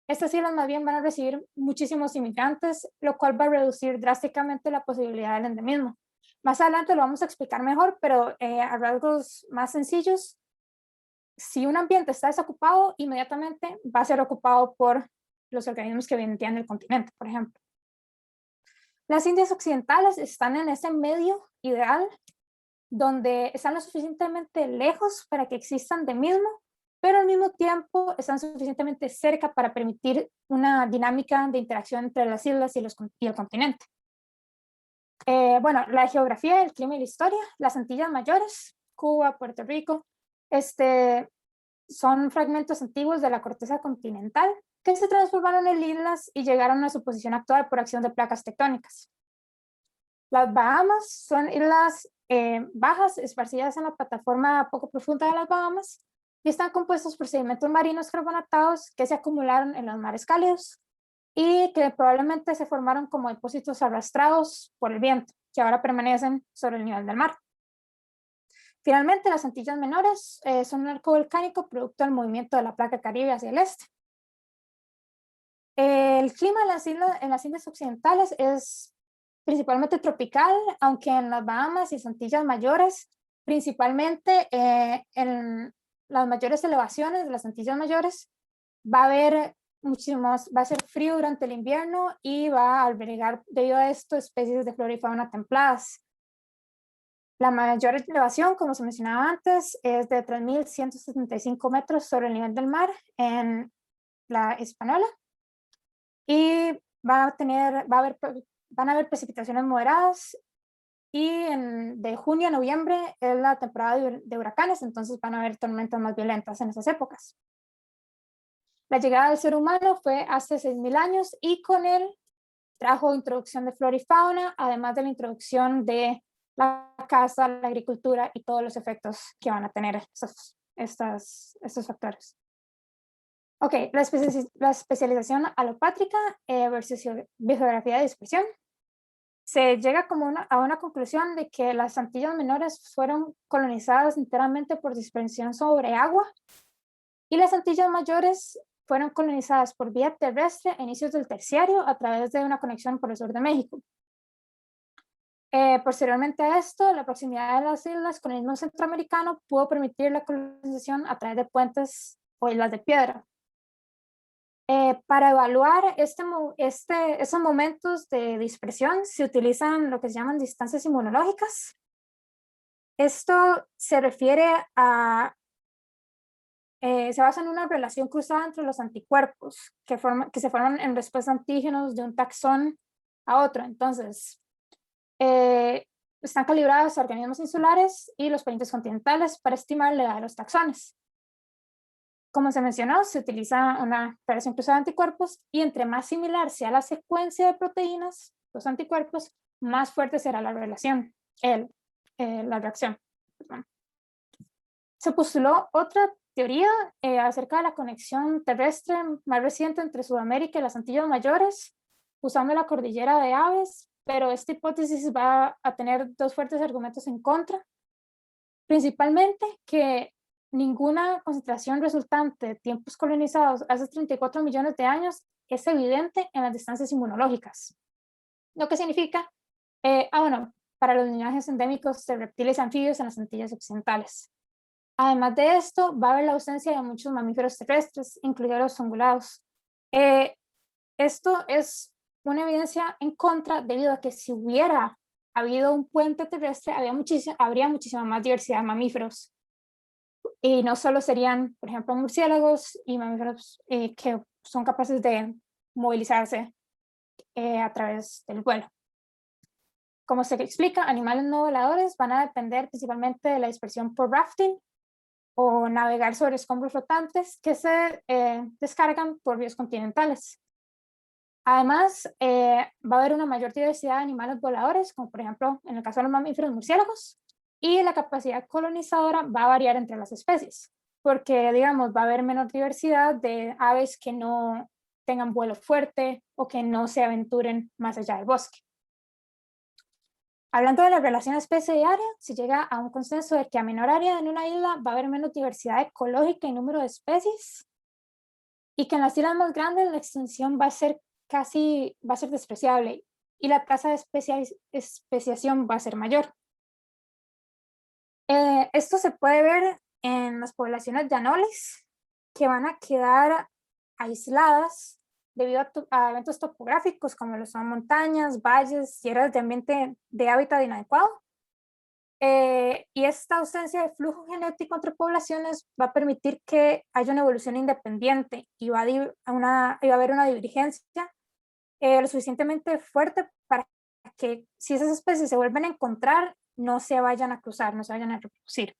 estas islas más bien van a recibir muchísimos inmigrantes, lo cual va a reducir drásticamente la posibilidad del endemismo. Más adelante lo vamos a explicar mejor, pero a rasgos más sencillos, si un ambiente está desocupado, inmediatamente va a ser ocupado por los organismos que vienen del continente, por ejemplo. Las Indias occidentales están en ese medio ideal donde están lo suficientemente lejos para que existan endemismo, pero al mismo tiempo están suficientemente cerca para permitir una dinámica de interacción entre las islas y el continente. Bueno, la geografía, el clima y la historia, las Antillas Mayores, Cuba, Puerto Rico, son fragmentos antiguos de la corteza continental que se transformaron en islas y llegaron a su posición actual por acción de placas tectónicas. Las Bahamas son islas bajas esparcidas en la plataforma poco profunda de las Bahamas y están compuestos por sedimentos marinos carbonatados que se acumularon en los mares cálidos y que probablemente se formaron como depósitos arrastrados por el viento, que ahora permanecen sobre el nivel del mar. Finalmente, las Antillas Menores son un arco volcánico producto del movimiento de la placa Caribe hacia el este. El clima en las Indias occidentales es principalmente tropical, aunque en las Bahamas y Antillas Mayores, principalmente en las mayores elevaciones de las Antillas Mayores, va a ser frío durante el invierno y va a albergar debido a esto especies de flora y fauna templadas. La mayor elevación, como se mencionaba antes, es de 3.175 metros sobre el nivel del mar en la Hispaniola y van a haber precipitaciones moderadas y de junio a noviembre es la temporada de huracanes, entonces van a haber tormentas más violentas en esas épocas. La llegada del ser humano fue hace 6.000 años y con él trajo introducción de flora y fauna, además de la introducción de la caza, la agricultura y todos los efectos que van a tener estos factores. Ok, la especialización alopátrica versus biogeografía de dispersión. Se llega como a una conclusión de que las Antillas Menores fueron colonizadas enteramente por dispersión sobre agua y las Antillas Mayores fueron colonizadas por vía terrestre a inicios del Terciario a través de una conexión por el sur de México. Posteriormente a esto, la proximidad de las islas con el mismo centroamericano pudo permitir la colonización a través de puentes o islas de piedra. Para evaluar esos momentos de dispersión se utilizan lo que se llaman distancias inmunológicas. Esto se refiere a, se basa en una relación cruzada entre los anticuerpos que se forman en respuesta a antígenos de un taxón a otro. Entonces, están calibrados a organismos insulares y los parientes continentales para estimar la edad de los taxones. Como se mencionó, se utiliza una relación cruzada de anticuerpos y entre más similar sea la secuencia de proteínas, los anticuerpos, más fuerte será la relación, la reacción. Perdón. Se postuló otra teoría acerca de la conexión terrestre más reciente entre Sudamérica y las Antillas Mayores, usando la cordillera de aves, pero esta hipótesis va a tener dos fuertes argumentos en contra, principalmente que ninguna concentración resultante de tiempos colonizados hace 34 millones de años es evidente en las distancias inmunológicas. Lo que significa, para los linajes endémicos de reptiles y anfibios en las Antillas Occidentales. Además de esto, va a haber la ausencia de muchos mamíferos terrestres, incluidos los ungulados. Esto es una evidencia en contra debido a que si hubiera habido un puente terrestre, habría muchísima más diversidad de mamíferos. Y no solo serían, por ejemplo, murciélagos y mamíferos que son capaces de movilizarse a través del vuelo. Como se explica, animales no voladores van a depender principalmente de la dispersión por rafting o navegar sobre escombros flotantes que se descargan por ríos continentales. Además, va a haber una mayor diversidad de animales voladores, como por ejemplo en el caso de los mamíferos murciélagos, y la capacidad colonizadora va a variar entre las especies, porque digamos va a haber menor diversidad de aves que no tengan vuelo fuerte o que no se aventuren más allá del bosque. Hablando de la relación especie y área, se llega a un consenso de que a menor área en una isla va a haber menos diversidad ecológica y número de especies, y que en las islas más grandes la extinción va a ser despreciable y la tasa de especiación va a ser mayor. Esto se puede ver en las poblaciones de anoles que van a quedar aisladas debido a eventos topográficos como lo son montañas, valles, sierras de ambiente de hábitat inadecuado. Y esta ausencia de flujo genético entre poblaciones va a permitir que haya una evolución independiente y va a haber una divergencia lo suficientemente fuerte para que si esas especies se vuelven a encontrar, no se vayan a cruzar, no se vayan a reproducir.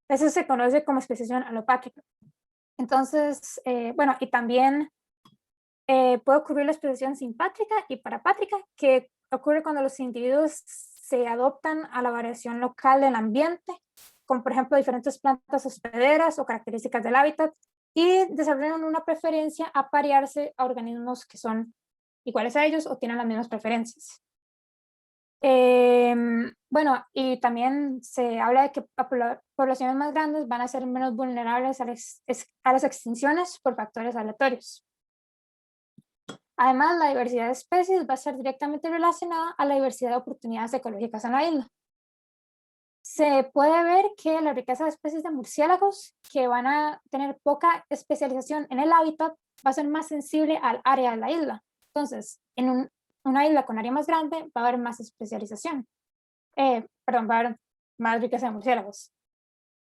Eso se conoce como especiación alopátrica. Entonces, y también puede ocurrir la especiación simpátrica y parapátrica, que ocurre cuando los individuos se adoptan a la variación local del ambiente, como por ejemplo diferentes plantas hospederas o características del hábitat, y desarrollan una preferencia a parearse a organismos que son iguales a ellos o tienen las mismas preferencias. Y también se habla de que poblaciones más grandes van a ser menos vulnerables a las extinciones por factores aleatorios. Además, la diversidad de especies va a ser directamente relacionada a la diversidad de oportunidades ecológicas en la isla. Se puede ver que la riqueza de especies de murciélagos que van a tener poca especialización en el hábitat va a ser más sensible al área de la isla. Entonces, en una isla con área más grande va a haber más especialización. Va a haber más riqueza de murciélagos.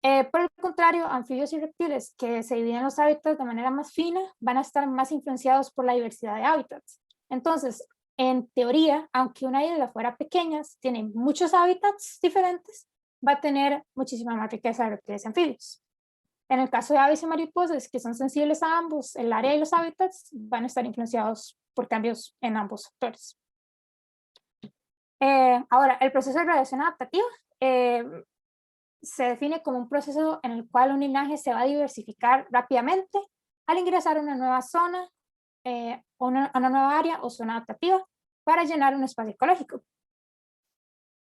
Por el contrario, anfibios y reptiles que se dividen los hábitats de manera más fina van a estar más influenciados por la diversidad de hábitats. Entonces, en teoría, aunque una isla fuera pequeña, tiene muchos hábitats diferentes, va a tener muchísima más riqueza de reptiles y anfibios. En el caso de aves y mariposas, que son sensibles a ambos, el área y los hábitats van a estar influenciados por cambios en ambos factores. Ahora, el proceso de radiación adaptativa se define como un proceso en el cual un linaje se va a diversificar rápidamente al ingresar a una nueva zona, a una nueva área o zona adaptativa para llenar un espacio ecológico.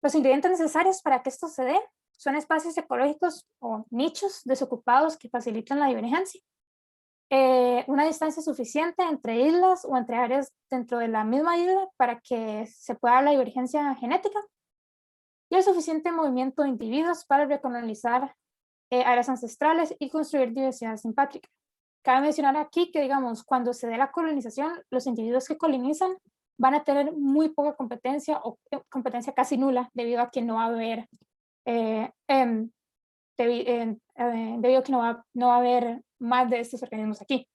Los ingredientes necesarios para que esto se dé son espacios ecológicos o nichos desocupados que facilitan la divergencia, una distancia suficiente entre islas o entre áreas dentro de la misma isla para que se pueda dar la divergencia genética, y el suficiente movimiento de individuos para recolonizar áreas ancestrales y construir diversidad simpátrica. Cabe mencionar aquí que, digamos, cuando se dé la colonización, los individuos que colonizan van a tener muy poca competencia o competencia casi nula, debido a que no va a haber, debido a que no va a haber más de estos organismos aquí.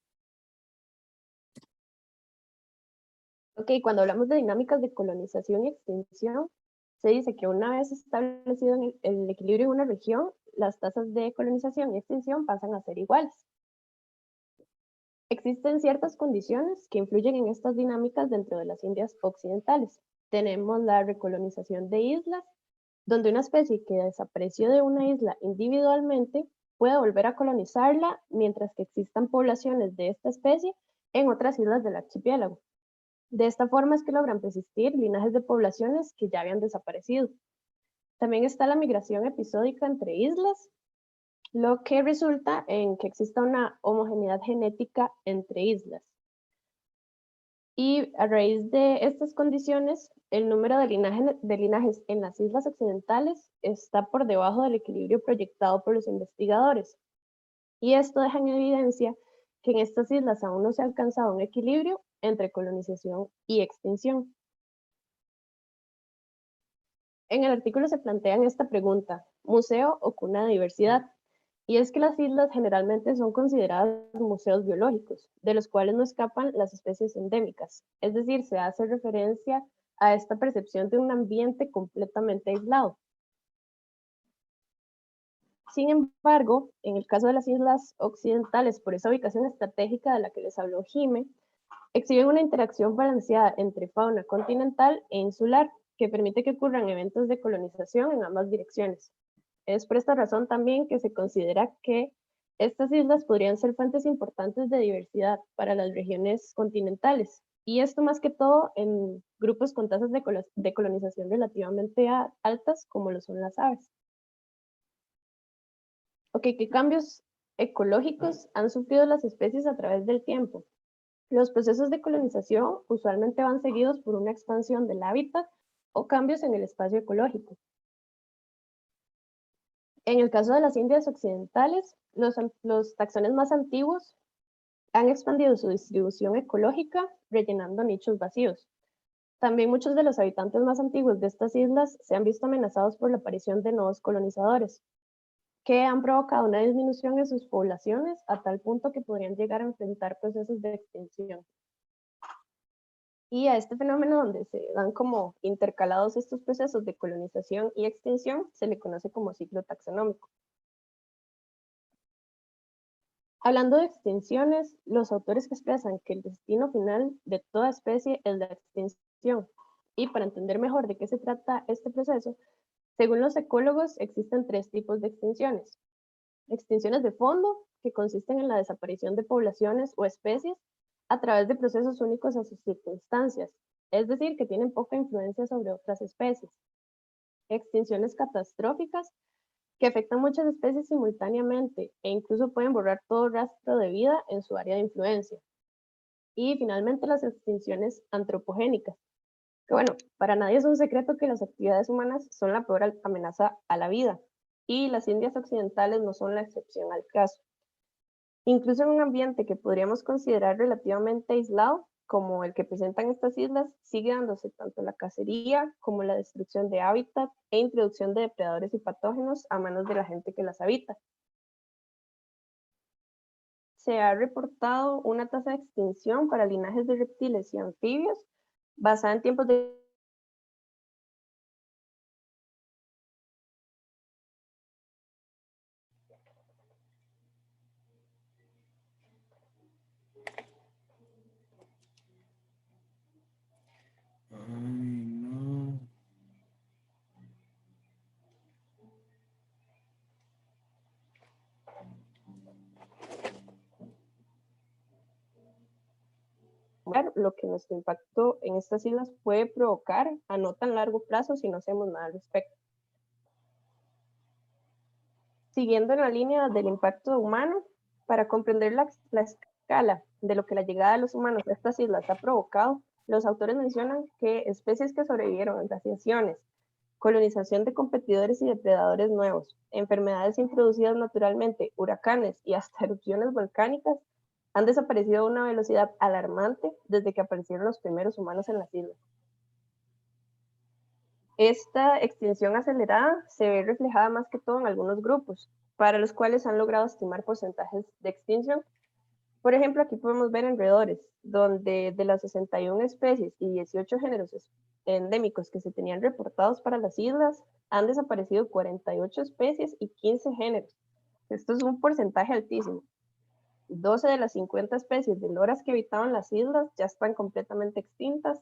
Ok, cuando hablamos de dinámicas de colonización y extinción, se dice que una vez establecido el equilibrio en una región, las tasas de colonización y extinción pasan a ser iguales. Existen ciertas condiciones que influyen en estas dinámicas dentro de las Indias occidentales. Tenemos la recolonización de islas, donde una especie que desapareció de una isla individualmente puede volver a colonizarla mientras que existan poblaciones de esta especie en otras islas del archipiélago. De esta forma es que logran persistir linajes de poblaciones que ya habían desaparecido. También está la migración episódica entre islas, lo que resulta en que exista una homogeneidad genética entre islas. Y a raíz de estas condiciones, el número de linajes en las islas occidentales está por debajo del equilibrio proyectado por los investigadores. Y esto deja en evidencia que en estas islas aún no se ha alcanzado un equilibrio entre colonización y extinción. En el artículo se plantean esta pregunta: ¿museo o cuna de diversidad? Y es que las islas generalmente son consideradas museos biológicos, de los cuales no escapan las especies endémicas. Es decir, se hace referencia a esta percepción de un ambiente completamente aislado. Sin embargo, en el caso de las islas occidentales, por esa ubicación estratégica de la que les habló Jime, exhiben una interacción balanceada entre fauna continental e insular, que permite que ocurran eventos de colonización en ambas direcciones. Es por esta razón también que se considera que estas islas podrían ser fuentes importantes de diversidad para las regiones continentales, y esto más que todo en grupos con tasas de colonización relativamente altas, como lo son las aves. Ok, ¿qué cambios ecológicos han sufrido las especies a través del tiempo? Los procesos de colonización usualmente van seguidos por una expansión del hábitat o cambios en el espacio ecológico. En el caso de las Indias occidentales, los taxones más antiguos han expandido su distribución ecológica, rellenando nichos vacíos. También muchos de los habitantes más antiguos de estas islas se han visto amenazados por la aparición de nuevos colonizadores, que han provocado una disminución en sus poblaciones a tal punto que podrían llegar a enfrentar procesos de extinción. Y a este fenómeno, donde se dan como intercalados estos procesos de colonización y extinción, se le conoce como ciclo taxonómico. Hablando de extinciones, los autores que expresan que el destino final de toda especie es la extinción. Y para entender mejor de qué se trata este proceso, según los ecólogos, existen tres tipos de extinciones. Extinciones de fondo, que consisten en la desaparición de poblaciones o especies a través de procesos únicos a sus circunstancias, es decir, que tienen poca influencia sobre otras especies. Extinciones catastróficas, que afectan muchas especies simultáneamente e incluso pueden borrar todo rastro de vida en su área de influencia. Y finalmente las extinciones antropogénicas, que bueno, para nadie es un secreto que las actividades humanas son la peor amenaza a la vida, y las Indias occidentales no son la excepción al caso. Incluso en un ambiente que podríamos considerar relativamente aislado, como el que presentan estas islas, sigue dándose tanto la cacería como la destrucción de hábitat e introducción de depredadores y patógenos a manos de la gente que las habita. Se ha reportado una tasa de extinción para linajes de reptiles y anfibios basada en tiempos de Ay, no. calcular lo que nuestro impacto en estas islas puede provocar a no tan largo plazo si no hacemos nada al respecto. Siguiendo en la línea del impacto humano, para comprender la escala de lo que la llegada de los humanos a estas islas ha provocado, los autores mencionan que especies que sobrevivieron en glaciaciones, colonización de competidores y depredadores nuevos, enfermedades introducidas naturalmente, huracanes y hasta erupciones volcánicas han desaparecido a una velocidad alarmante desde que aparecieron los primeros humanos en las islas. Esta extinción acelerada se ve reflejada más que todo en algunos grupos, para los cuales han logrado estimar porcentajes de extinción. Por ejemplo, aquí podemos ver en roedores, donde de las 61 especies y 18 géneros endémicos que se tenían reportados para las islas, han desaparecido 48 especies y 15 géneros. Esto es un porcentaje altísimo. 12 de las 50 especies de loras que habitaban las islas ya están completamente extintas.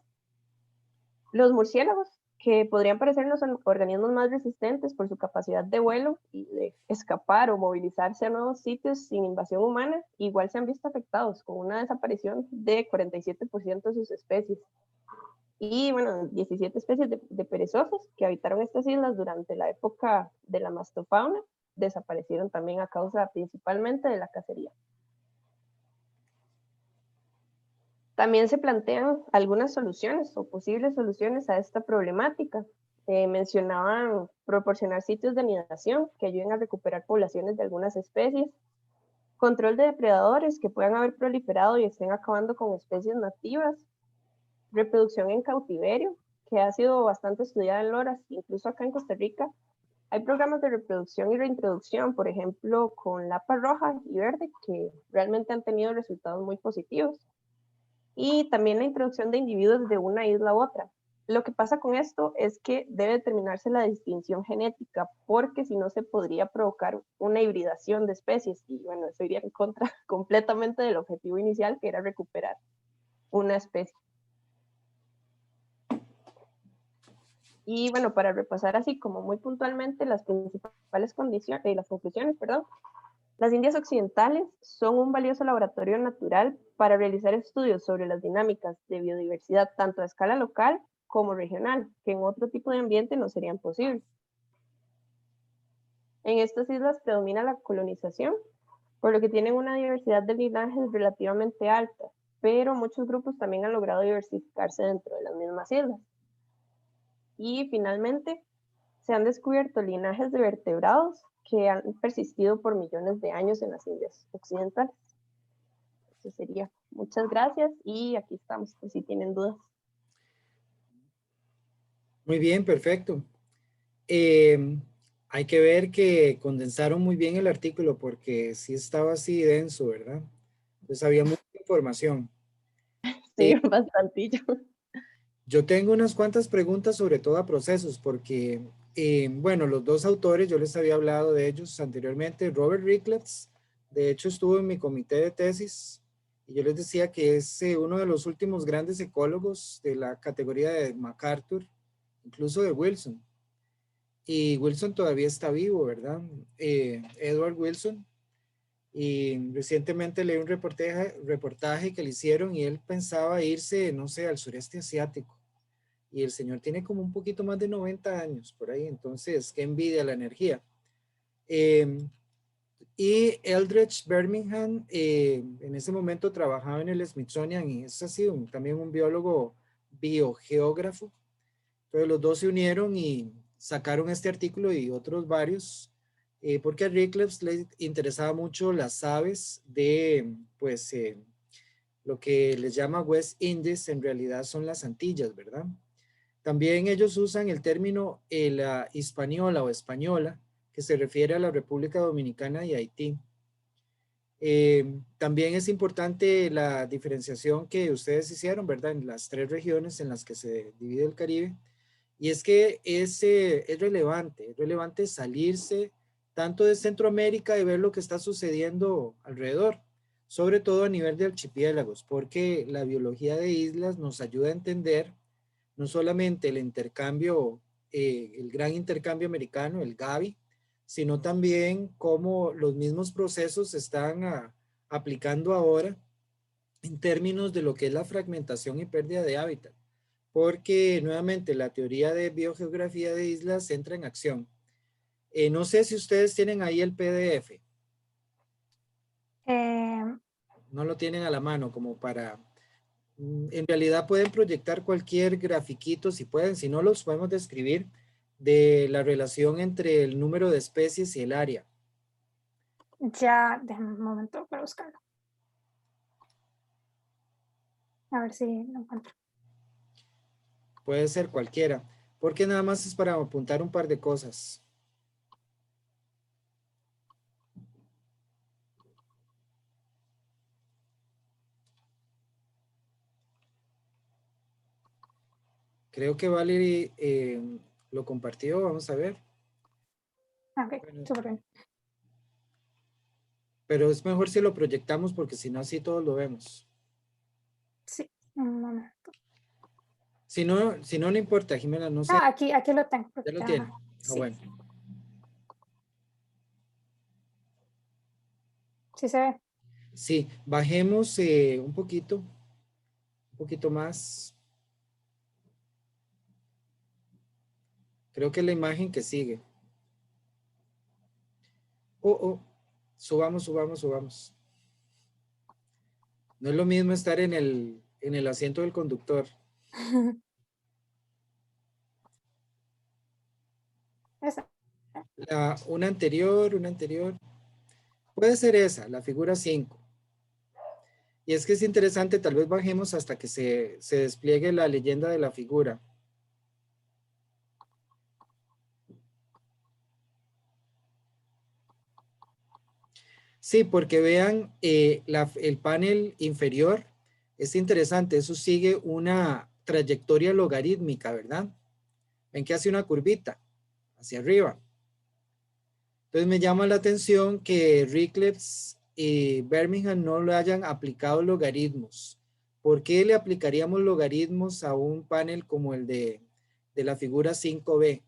Los murciélagos, que podrían parecer los organismos más resistentes por su capacidad de vuelo y de escapar o movilizarse a nuevos sitios sin invasión humana, igual se han visto afectados con una desaparición de 47% de sus especies. Y bueno, 17 especies de perezosos que habitaron estas islas durante la época de la mastofauna desaparecieron también a causa principalmente de la cacería. También se plantean algunas soluciones o posibles soluciones a esta problemática. Mencionaban proporcionar sitios de anidación que ayuden a recuperar poblaciones de algunas especies, control de depredadores que puedan haber proliferado y estén acabando con especies nativas, reproducción en cautiverio, que ha sido bastante estudiada en loras, incluso acá en Costa Rica. Hay programas de reproducción y reintroducción, por ejemplo, con lapa roja y verde, que realmente han tenido resultados muy positivos. Y también la introducción de individuos de una isla a otra. Lo que pasa con esto es que debe determinarse la distinción genética, porque si no se podría provocar una hibridación de especies, y bueno, eso iría en contra completamente del objetivo inicial, que era recuperar una especie. Y bueno, para repasar así como muy puntualmente las principales condiciones, las conclusiones, perdón. Las Indias Occidentales son un valioso laboratorio natural para realizar estudios sobre las dinámicas de biodiversidad tanto a escala local como regional, que en otro tipo de ambiente no serían posibles. En estas islas predomina la colonización, por lo que tienen una diversidad de linajes relativamente alta, pero muchos grupos también han logrado diversificarse dentro de las mismas islas. Y finalmente, se han descubierto linajes de vertebrados que han persistido por millones de años en las Indias Occidentales. Eso sería. Muchas gracias y aquí estamos por si tienen dudas. Muy bien, perfecto. Hay que ver que condensaron muy bien el artículo porque sí estaba así denso, ¿verdad? Entonces había mucha información. Sí, bastantillo. Yo tengo unas cuantas preguntas sobre todo a procesos porque, bueno, los dos autores, yo les había hablado de ellos anteriormente, Robert Ricklefs, de hecho estuvo en mi comité de tesis y yo les decía que es uno de los últimos grandes ecólogos de la categoría de MacArthur, incluso de Wilson. Y Wilson todavía está vivo, ¿verdad? Edward Wilson. Y recientemente leí un reportaje que le hicieron y él pensaba irse, no sé, al sureste asiático. Y el señor tiene como un poquito más de 90 años por ahí, entonces, qué envidia la energía. Y Eldridge Birmingham en ese momento trabajaba en el Smithsonian y es así, también un biólogo biogeógrafo. Entonces los dos se unieron y sacaron este artículo y otros varios, porque a Ricklefs le interesaba mucho las aves de, pues, lo que les llama West Indies, en realidad son las Antillas, ¿verdad? También ellos usan el término la hispaniola o española, que se refiere a la República Dominicana y Haití. También es importante la diferenciación que ustedes hicieron, ¿verdad? En las 3 regiones en las que se divide el Caribe. Y es que es relevante salirse tanto de Centroamérica y ver lo que está sucediendo alrededor, sobre todo a nivel de archipiélagos, porque la biología de islas nos ayuda a entender no solamente el intercambio, el gran intercambio americano, el Gavi, sino también cómo los mismos procesos se están aplicando ahora en términos de lo que es la fragmentación y pérdida de hábitat, porque nuevamente la teoría de biogeografía de islas entra en acción. No sé si ustedes tienen ahí el PDF. No lo tienen a la mano como para... En realidad pueden proyectar cualquier grafiquito si pueden, si no los podemos describir, de la relación entre el número de especies y el área. Ya, déjame un momento para buscarlo. A ver si lo encuentro. Puede ser cualquiera, porque nada más es para apuntar un par de cosas. Creo que Valerie lo compartió, vamos a ver. Ok, Bueno, súper bien. pero es mejor si lo proyectamos porque si no así todos lo vemos. Sí, un momento. Si no, no importa, Jimena, no sé. Ah, aquí lo tengo. Ya lo Ajá, tiene. sí, Bueno. sí se ve. Sí, bajemos un poquito más. Creo que es la imagen que sigue. Subamos. No es lo mismo estar en el asiento del conductor. Esa. Una anterior. Puede ser esa, la figura 5. Y es que es interesante, tal vez bajemos hasta que se despliegue la leyenda de la figura. Sí, porque vean el panel inferior, es interesante, eso sigue una trayectoria logarítmica, ¿verdad? Ven que hace una curvita hacia arriba. Entonces me llama la atención que Ricklefs y Birmingham no le hayan aplicado logaritmos. ¿Por qué le aplicaríamos logaritmos a un panel como el de la figura 5B?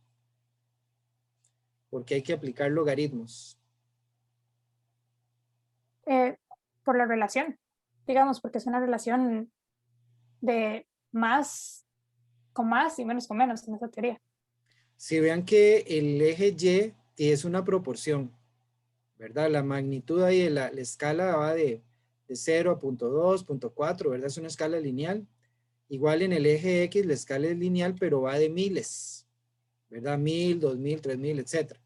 ¿Por qué hay que aplicar logaritmos? Por la relación, digamos, porque es una relación de más con más y menos con menos en esa teoría. Si vean que el eje Y es una proporción, ¿verdad? La magnitud ahí, la escala va de 0 a 0.2, 0.4, ¿verdad? Es una escala lineal. Igual en el eje X la escala es lineal, pero va de miles, ¿verdad? 1000, 2000, 3000, etc.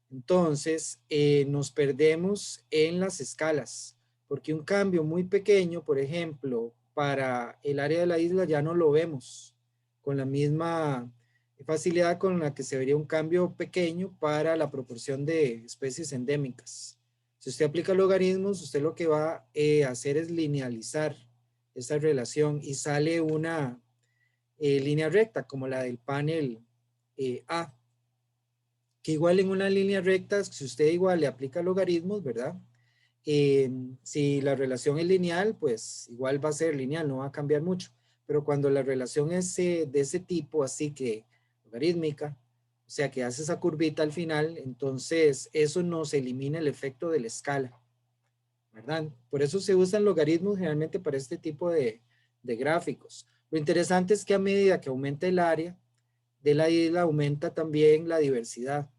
Entonces, nos perdemos en las escalas, porque un cambio muy pequeño, por ejemplo, para el área de la isla ya no lo vemos con la misma facilidad con la que se vería un cambio pequeño para la proporción de especies endémicas. Si usted aplica logaritmos, usted lo que va a hacer es linealizar esa relación y sale una línea recta como la del panel A, que igual en una línea recta, si usted igual le aplica logaritmos, ¿verdad? Si la relación es lineal, pues igual va a ser lineal, no va a cambiar mucho. Pero cuando la relación es de ese tipo, así que logarítmica, o sea que hace esa curvita al final, entonces eso nos elimina el efecto de la escala, ¿verdad? Por eso se usan logaritmos generalmente para este tipo de gráficos. Lo interesante es que a medida que aumenta el área de la isla, aumenta también la diversidad.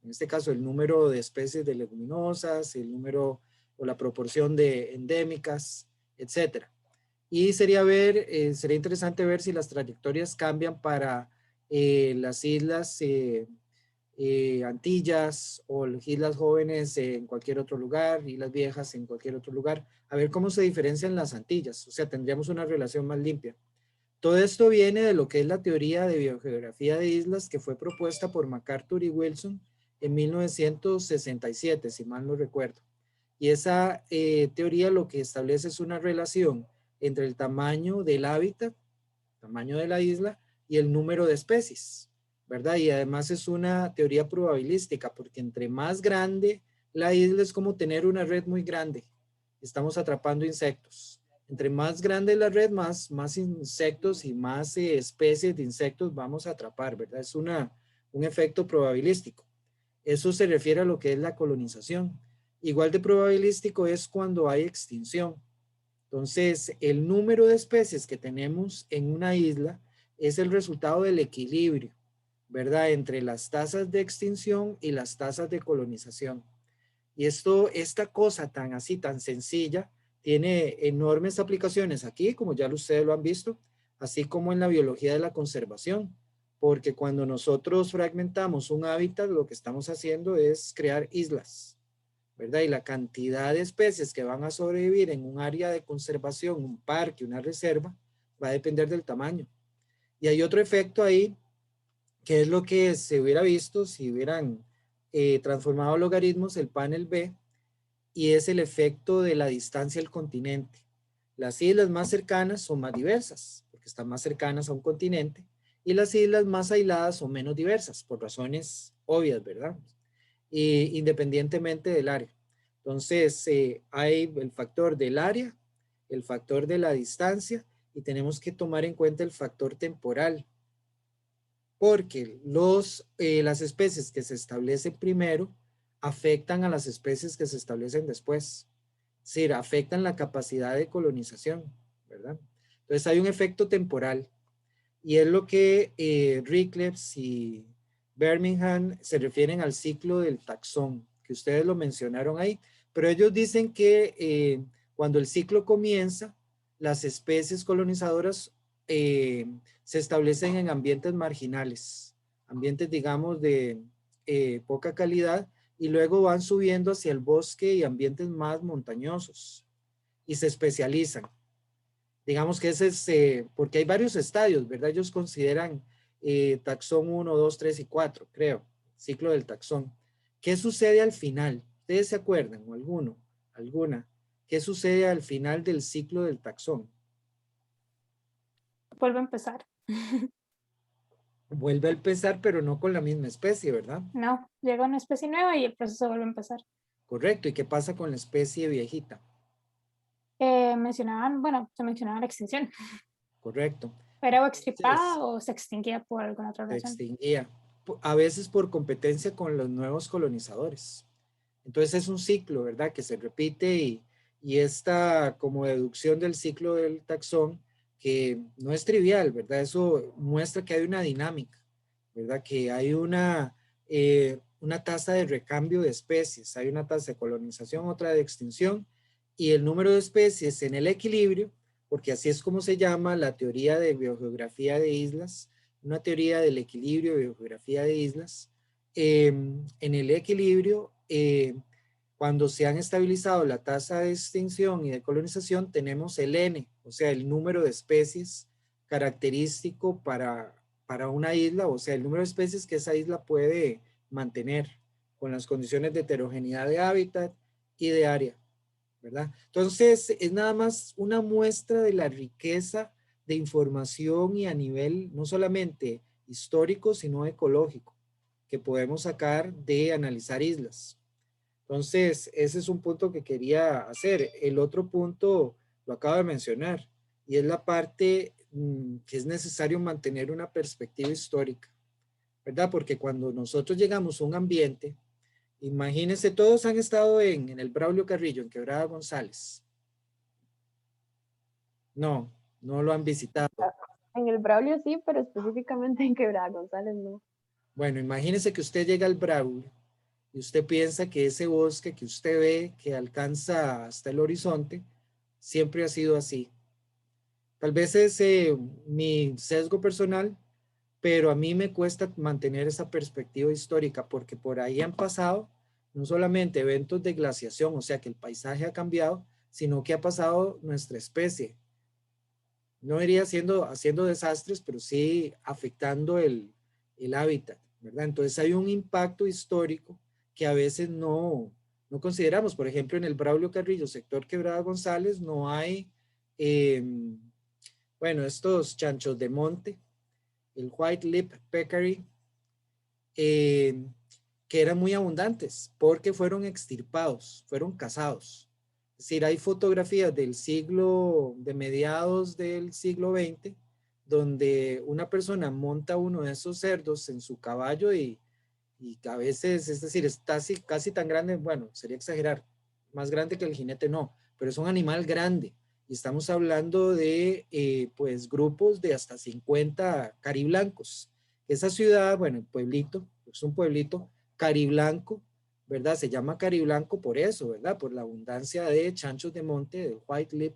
En este caso, el número de especies de leguminosas, el número o la proporción de endémicas, etcétera. Y sería interesante ver si las trayectorias cambian para las islas Antillas o las islas jóvenes en cualquier otro lugar, islas viejas en cualquier otro lugar, a ver cómo se diferencian las Antillas, o sea, tendríamos una relación más limpia. Todo esto viene de lo que es la teoría de biogeografía de islas que fue propuesta por MacArthur y Wilson en 1967, si mal no recuerdo. Y esa teoría lo que establece es una relación entre el tamaño del hábitat, tamaño de la isla, y el número de especies, ¿verdad? Y además es una teoría probabilística, porque entre más grande la isla es como tener una red muy grande. Estamos atrapando insectos. Entre más grande la red, más insectos y más especies de insectos vamos a atrapar, ¿verdad? Es un efecto probabilístico. Eso se refiere a lo que es la colonización. Igual de probabilístico es cuando hay extinción. Entonces, el número de especies que tenemos en una isla es el resultado del equilibrio, ¿verdad? Entre las tasas de extinción y las tasas de colonización. Y esta cosa tan así, tan sencilla, tiene enormes aplicaciones aquí, como ya ustedes lo han visto, así como en la biología de la conservación, porque cuando nosotros fragmentamos un hábitat, lo que estamos haciendo es crear islas, ¿verdad? Y la cantidad de especies que van a sobrevivir en un área de conservación, un parque, una reserva, va a depender del tamaño. Y hay otro efecto ahí, que es lo que se hubiera visto si hubieran transformado logaritmos, el panel B, y es el efecto de la distancia al continente. Las islas más cercanas son más diversas, porque están más cercanas a un continente, y las islas más aisladas son menos diversas, por razones obvias, ¿verdad? Independientemente del área. Entonces, hay el factor del área, el factor de la distancia, y tenemos que tomar en cuenta el factor temporal, porque las especies que se establecen primero afectan a las especies que se establecen después. Es decir, afectan la capacidad de colonización, ¿verdad? Entonces hay un efecto temporal y es lo que Ricklefs y Birmingham se refieren al ciclo del taxón, que ustedes lo mencionaron ahí, pero ellos dicen que cuando el ciclo comienza, las especies colonizadoras se establecen en ambientes marginales, ambientes, digamos, de poca calidad, y luego van subiendo hacia el bosque y ambientes más montañosos, y se especializan. Digamos que ese es, porque hay varios estadios, ¿verdad? Ellos consideran taxón 1, 2, 3 y 4, creo, ciclo del taxón. ¿Qué sucede al final? ¿Ustedes se acuerdan o alguna? ¿Qué sucede al final del ciclo del taxón? Vuelve a empezar. Vuelve a empezar, pero no con la misma especie, ¿verdad? No, llega una especie nueva y el proceso vuelve a empezar. Correcto. ¿Y qué pasa con la especie viejita? Bueno, se mencionaba la extinción. Correcto. Era o Entonces, extirpada o se extinguía por alguna otra se razón. extinguía, a veces por competencia con los nuevos colonizadores. Entonces es un ciclo, ¿verdad? Que se repite y esta como deducción del ciclo del taxón, que no es trivial, ¿verdad? Eso muestra que hay una dinámica, ¿verdad? Que hay una tasa de recambio de especies, hay una tasa de colonización, otra de extinción, y el número de especies en el equilibrio, porque así es como se llama la teoría de biogeografía de islas, una teoría del equilibrio de biogeografía de islas. En el equilibrio, cuando se han estabilizado la tasa de extinción y de colonización, tenemos el N, o sea, el número de especies característico para una isla, o sea, el número de especies que esa isla puede mantener con las condiciones de heterogeneidad de hábitat y de área, ¿verdad? Entonces, es nada más una muestra de la riqueza de información y a nivel no solamente histórico, sino ecológico, que podemos sacar de analizar islas. Entonces, ese es un punto que quería hacer. El otro punto lo acabo de mencionar y es la parte que es necesario mantener una perspectiva histórica, ¿verdad? Porque cuando nosotros llegamos a un ambiente, imagínense, todos han estado en el Braulio Carrillo, en Quebrada González. No, no lo han visitado. En el Braulio sí, pero específicamente en Quebrada González no. Bueno, imagínese que usted llega al Braulio y usted piensa que ese bosque que usted ve que alcanza hasta el horizonte siempre ha sido así. Tal vez es mi sesgo personal, pero a mí me cuesta mantener esa perspectiva histórica porque por ahí han pasado no solamente eventos de glaciación, o sea que el paisaje ha cambiado, sino que ha pasado nuestra especie. No iría haciendo desastres, pero sí afectando el hábitat, ¿verdad? Entonces hay un impacto histórico que a veces no consideramos. Por ejemplo, en el Braulio Carrillo, sector Quebrada González, no hay, bueno, estos chanchos de monte, el White Lip Peccary, que eran muy abundantes porque fueron extirpados, fueron cazados. Es decir, hay fotografías de mediados del siglo XX, donde una persona monta uno de esos cerdos en su caballo y a veces, es decir, es casi tan grande, bueno, sería exagerar, más grande que el jinete no, pero es un animal grande Y estamos hablando de pues grupos de hasta 50 cariblancos. Esa ciudad, bueno, el pueblito, es un pueblito cariblanco, ¿verdad? Se llama cariblanco por eso, ¿verdad? Por la abundancia de chanchos de monte, del white lip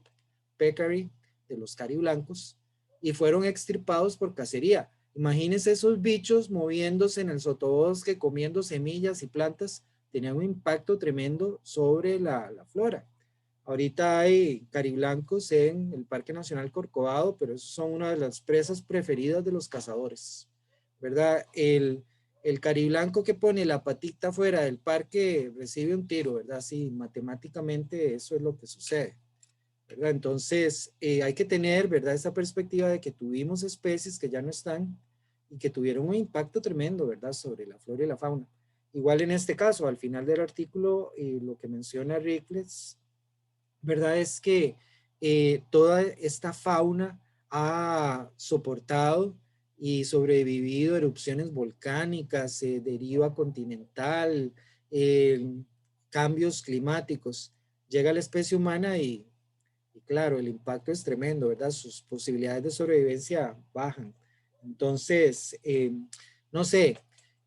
peccary, de los cariblancos, y fueron extirpados por cacería. Imagínense esos bichos moviéndose en el sotobosque, comiendo semillas y plantas, tenían un impacto tremendo sobre la flora. Ahorita hay cariblancos en el Parque Nacional Corcovado, pero esos son una de las presas preferidas de los cazadores, ¿verdad? El cariblanco que pone la patita fuera del parque recibe un tiro, ¿verdad? Sí, matemáticamente eso es lo que sucede, ¿verdad? Entonces, hay que tener, ¿verdad? Esa perspectiva de que tuvimos especies que ya no están y que tuvieron un impacto tremendo, ¿verdad? Sobre la flora y la fauna. Igual en este caso, al final del artículo, lo que menciona Rickless, ¿verdad? Es que toda esta fauna ha soportado y sobrevivido erupciones volcánicas, deriva continental, cambios climáticos. Llega la especie humana y claro, el impacto es tremendo, ¿verdad? Sus posibilidades de sobrevivencia bajan. Entonces, no sé,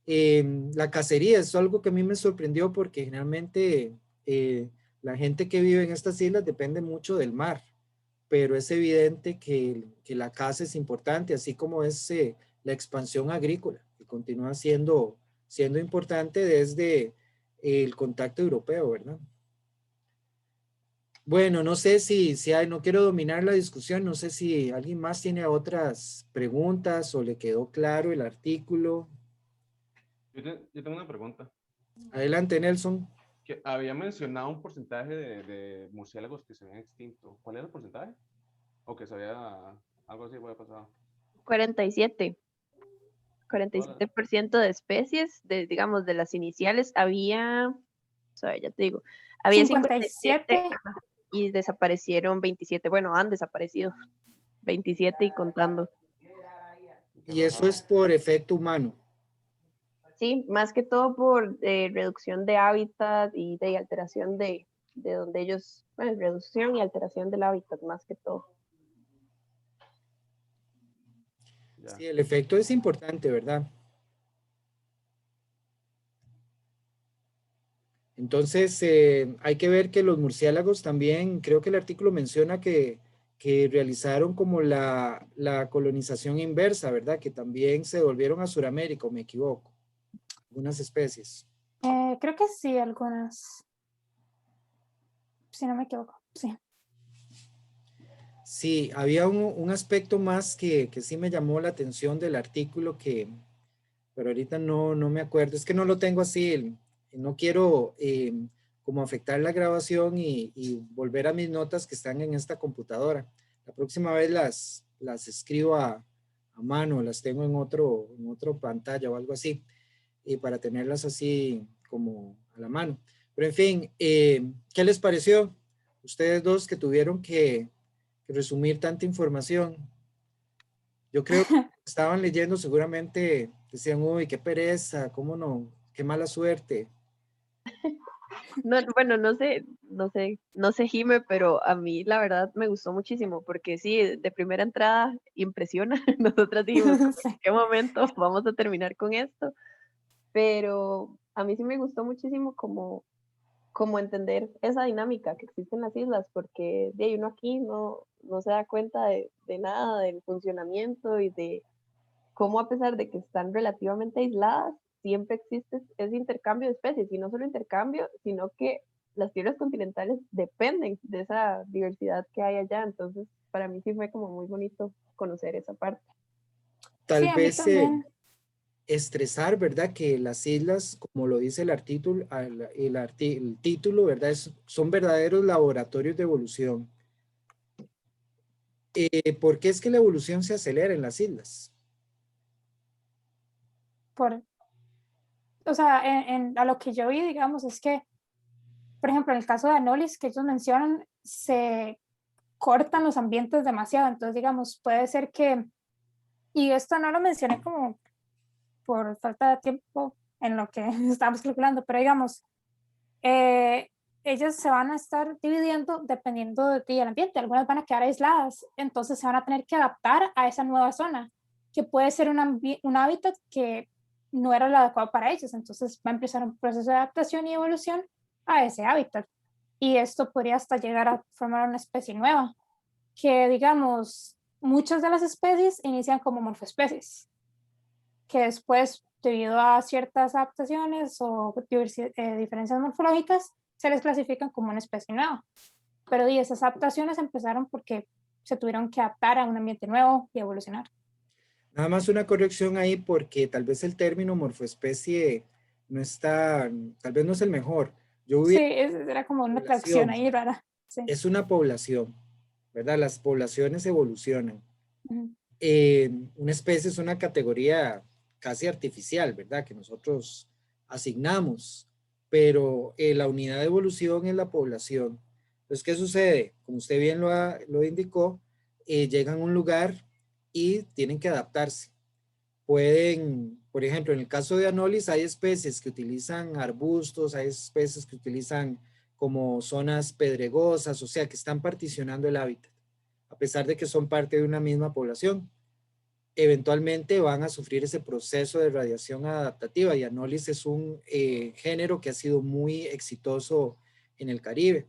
la cacería es algo que a mí me sorprendió porque generalmente la gente que vive en estas islas depende mucho del mar, pero es evidente que la caza es importante, así como es la expansión agrícola, que continúa siendo importante desde el contacto europeo, ¿verdad? Bueno, no sé si hay, no quiero dominar la discusión, no sé si alguien más tiene otras preguntas o le quedó claro el artículo. Yo tengo una pregunta. Adelante, Nelson. Que había mencionado un porcentaje de murciélagos que se habían extinto. ¿Cuál era el porcentaje? ¿O que se había algo así había pasado? 47. Todas las- 47% de especies, digamos, de las iniciales, había, ya te digo, había 57 57. y desaparecieron 27. Bueno, han desaparecido 27 y contando. Y eso es por efecto humano. Sí, más que todo por reducción de hábitat y de alteración de donde ellos, bueno, reducción y alteración del hábitat, más que todo. Ya. Sí, el efecto es importante, ¿verdad? Entonces, hay que ver que los murciélagos también, creo que el artículo menciona que realizaron como la colonización inversa, ¿verdad? Que también se volvieron a Sudamérica, o me equivoco, algunas especies. Creo que sí, algunas. Si no me equivoco, sí. Sí, había un aspecto más que sí me llamó la atención del artículo pero ahorita no me acuerdo, es que no lo tengo así, no quiero como afectar la grabación y volver a mis notas que están en esta computadora. La próxima vez las escribo a mano, las tengo en otro pantalla o algo así, para tenerlas así como a la mano. Pero en fin, ¿qué les pareció? Ustedes dos que tuvieron que resumir tanta información. Yo creo que estaban leyendo seguramente, decían, uy, qué pereza, cómo no, qué mala suerte. No, bueno, no sé, Jime, pero a mí la verdad me gustó muchísimo, porque sí, de primera entrada impresiona. Nosotras dijimos, "¿En Sí. qué momento vamos a terminar con esto?". Pero a mí sí me gustó muchísimo como entender esa dinámica que existe en las islas, porque de ahí uno aquí no se da cuenta de nada del funcionamiento y de cómo, a pesar de que están relativamente aisladas, siempre existe ese intercambio de especies, y no solo intercambio, sino que las tierras continentales dependen de esa diversidad que hay allá. Entonces, para mí sí fue como muy bonito conocer esa parte. Sí, Tal a mí vez también. estresar, ¿verdad? Que las islas, como lo dice el artículo, el título, ¿verdad? Son verdaderos laboratorios de evolución. ¿Por qué es que la evolución se acelera en las islas? O sea, a lo que yo vi, digamos, es que, por ejemplo, en el caso de Anolis que ellos mencionan, se cortan los ambientes demasiado. Entonces, digamos, puede ser que, y esto no lo mencioné como por falta de tiempo en lo que estábamos calculando, pero digamos, ellas se van a estar dividiendo dependiendo del ambiente. Algunas van a quedar aisladas, entonces se van a tener que adaptar a esa nueva zona, que puede ser un hábitat que no era el adecuado para ellos. Entonces va a empezar un proceso de adaptación y evolución a ese hábitat. Y esto podría hasta llegar a formar una especie nueva, que digamos, muchas de las especies inician como morfoespecies, que después, debido a ciertas adaptaciones o diferencias morfológicas, se les clasifican como una especie nueva. Pero esas adaptaciones empezaron porque se tuvieron que adaptar a un ambiente nuevo y evolucionar. Nada más una corrección ahí porque tal vez el término morfoespecie no está, tal vez no es el mejor. Sí, era como una traducción ahí rara. Sí. Es una población, ¿verdad? Las poblaciones evolucionan. Una especie es una categoría casi artificial, ¿verdad? Que nosotros asignamos, pero la unidad de evolución es la población. Entonces, ¿qué sucede? Como usted bien lo indicó, llegan a un lugar y tienen que adaptarse. Pueden, por ejemplo, en el caso de Anolis, hay especies que utilizan arbustos, hay especies que utilizan como zonas pedregosas, o sea, que están particionando el hábitat, a pesar de que son parte de una misma población. Eventualmente van a sufrir ese proceso de radiación adaptativa y Anolis es un género que ha sido muy exitoso en el Caribe.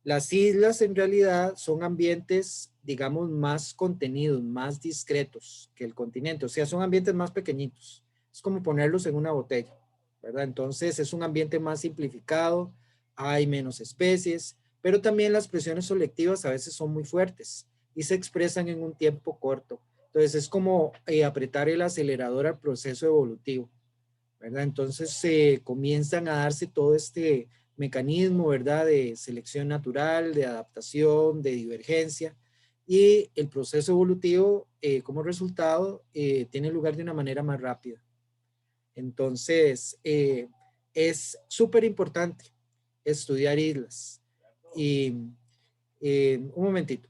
Las islas en realidad son ambientes, digamos, más contenidos, más discretos que el continente, o sea, son ambientes más pequeñitos. Es como ponerlos en una botella, ¿verdad? Entonces es un ambiente más simplificado, hay menos especies, pero también las presiones selectivas a veces son muy fuertes y se expresan en un tiempo corto. Entonces es como apretar el acelerador al proceso evolutivo, ¿verdad? Entonces comienzan a darse todo este mecanismo, ¿verdad? De selección natural, de adaptación, de divergencia, y el proceso evolutivo como resultado tiene lugar de una manera más rápida. Entonces es súper importante estudiar islas. Y un momentito.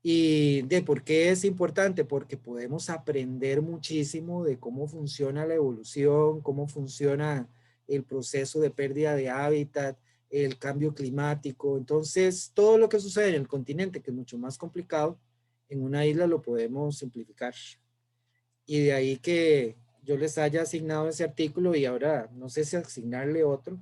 ¿Y de por qué es importante? Porque podemos aprender muchísimo de cómo funciona la evolución, cómo funciona el proceso de pérdida de hábitat, el cambio climático. Entonces, todo lo que sucede en el continente, que es mucho más complicado, en una isla lo podemos simplificar. Y de ahí que yo les haya asignado ese artículo y ahora no sé si asignarle otro,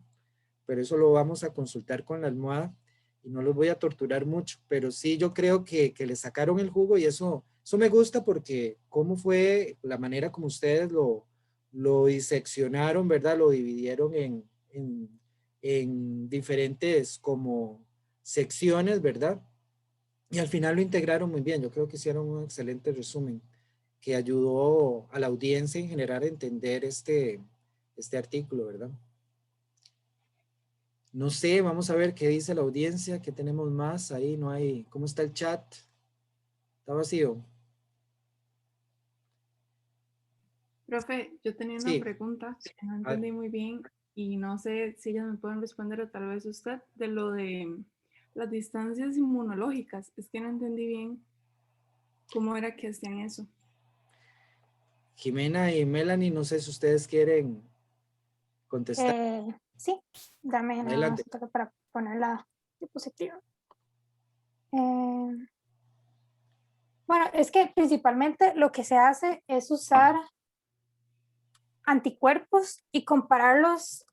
pero eso lo vamos a consultar con la almohada y no los voy a torturar mucho, pero sí yo creo que le sacaron el jugo y eso me gusta porque cómo fue la manera como ustedes lo diseccionaron, ¿verdad? Lo dividieron en diferentes como secciones, ¿verdad? Y al final lo integraron muy bien. Yo creo que hicieron un excelente resumen que ayudó a la audiencia en general a entender este artículo, ¿verdad? No sé, vamos a ver qué dice la audiencia, qué tenemos más. Ahí no hay, ¿cómo está el chat? Está vacío. Profe, yo tenía una Sí. pregunta que no entendí muy bien y no sé si ellos me pueden responder o tal vez usted de lo de las distancias inmunológicas. Es que no entendí bien cómo era que hacían eso. Jimena y Melanie, no sé si ustedes quieren contestar. Sí, dame nada más un toque para poner la diapositiva. Bueno, es que principalmente lo que se hace es usar anticuerpos y compararlos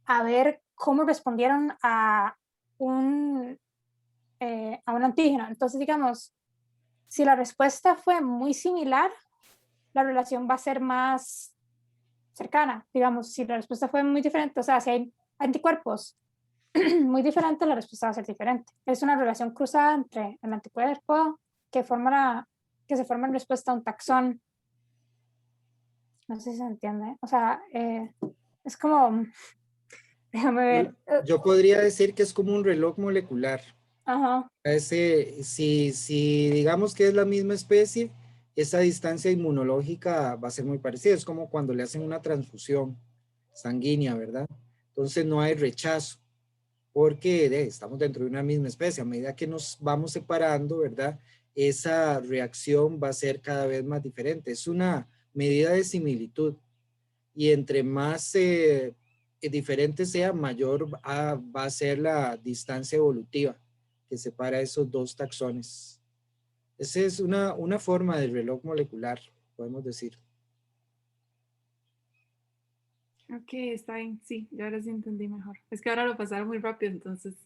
a ver cómo respondieron a un antígeno. Entonces, digamos, si la respuesta fue muy similar, la relación va a ser más cercana. Digamos, si la respuesta fue muy diferente, o sea, si hay anticuerpos muy diferentes, la respuesta va a ser diferente. Es una relación cruzada entre el anticuerpo que se forma en respuesta a un taxón. No sé si se entiende. O sea, es como, déjame ver. Yo podría decir que es como un reloj molecular. Ajá. Si digamos que es la misma especie, esa distancia inmunológica va a ser muy parecida. Es como cuando le hacen una transfusión sanguínea, ¿verdad? Entonces no hay rechazo, porque estamos dentro de una misma especie. A medida que nos vamos separando, ¿verdad? Esa reacción va a ser cada vez más diferente. Es una medida de similitud. Y entre más diferente sea, mayor va a ser la distancia evolutiva que separa esos dos taxones. Esa es una forma del reloj molecular, podemos decir. Ok, está bien, sí, yo ahora sí entendí mejor. Es que ahora lo pasaron muy rápido, entonces...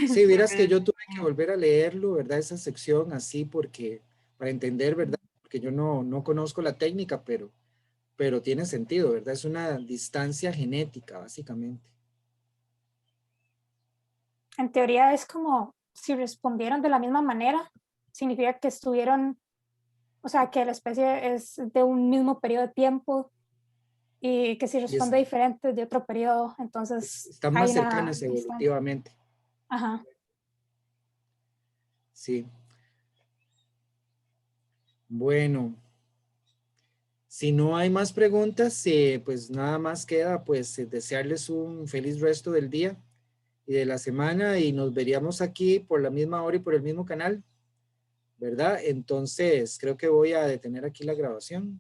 Sí, vieras que yo tuve que volver a leerlo, ¿verdad? Esa sección así porque, para entender, ¿verdad? Porque yo no conozco la técnica, pero tiene sentido, ¿verdad? Es una distancia genética, básicamente. En teoría es como si respondieron de la misma manera, significa que estuvieron, o sea, que la especie es de un mismo periodo de tiempo y que si responde diferente de otro periodo, entonces están hay más una cercanas distancia. evolutivamente. Ajá. Sí. Bueno, si no hay más preguntas, pues nada más queda pues desearles un feliz resto del día y de la semana y nos veríamos aquí por la misma hora y por el mismo canal, ¿verdad? Entonces creo que voy a detener aquí la grabación.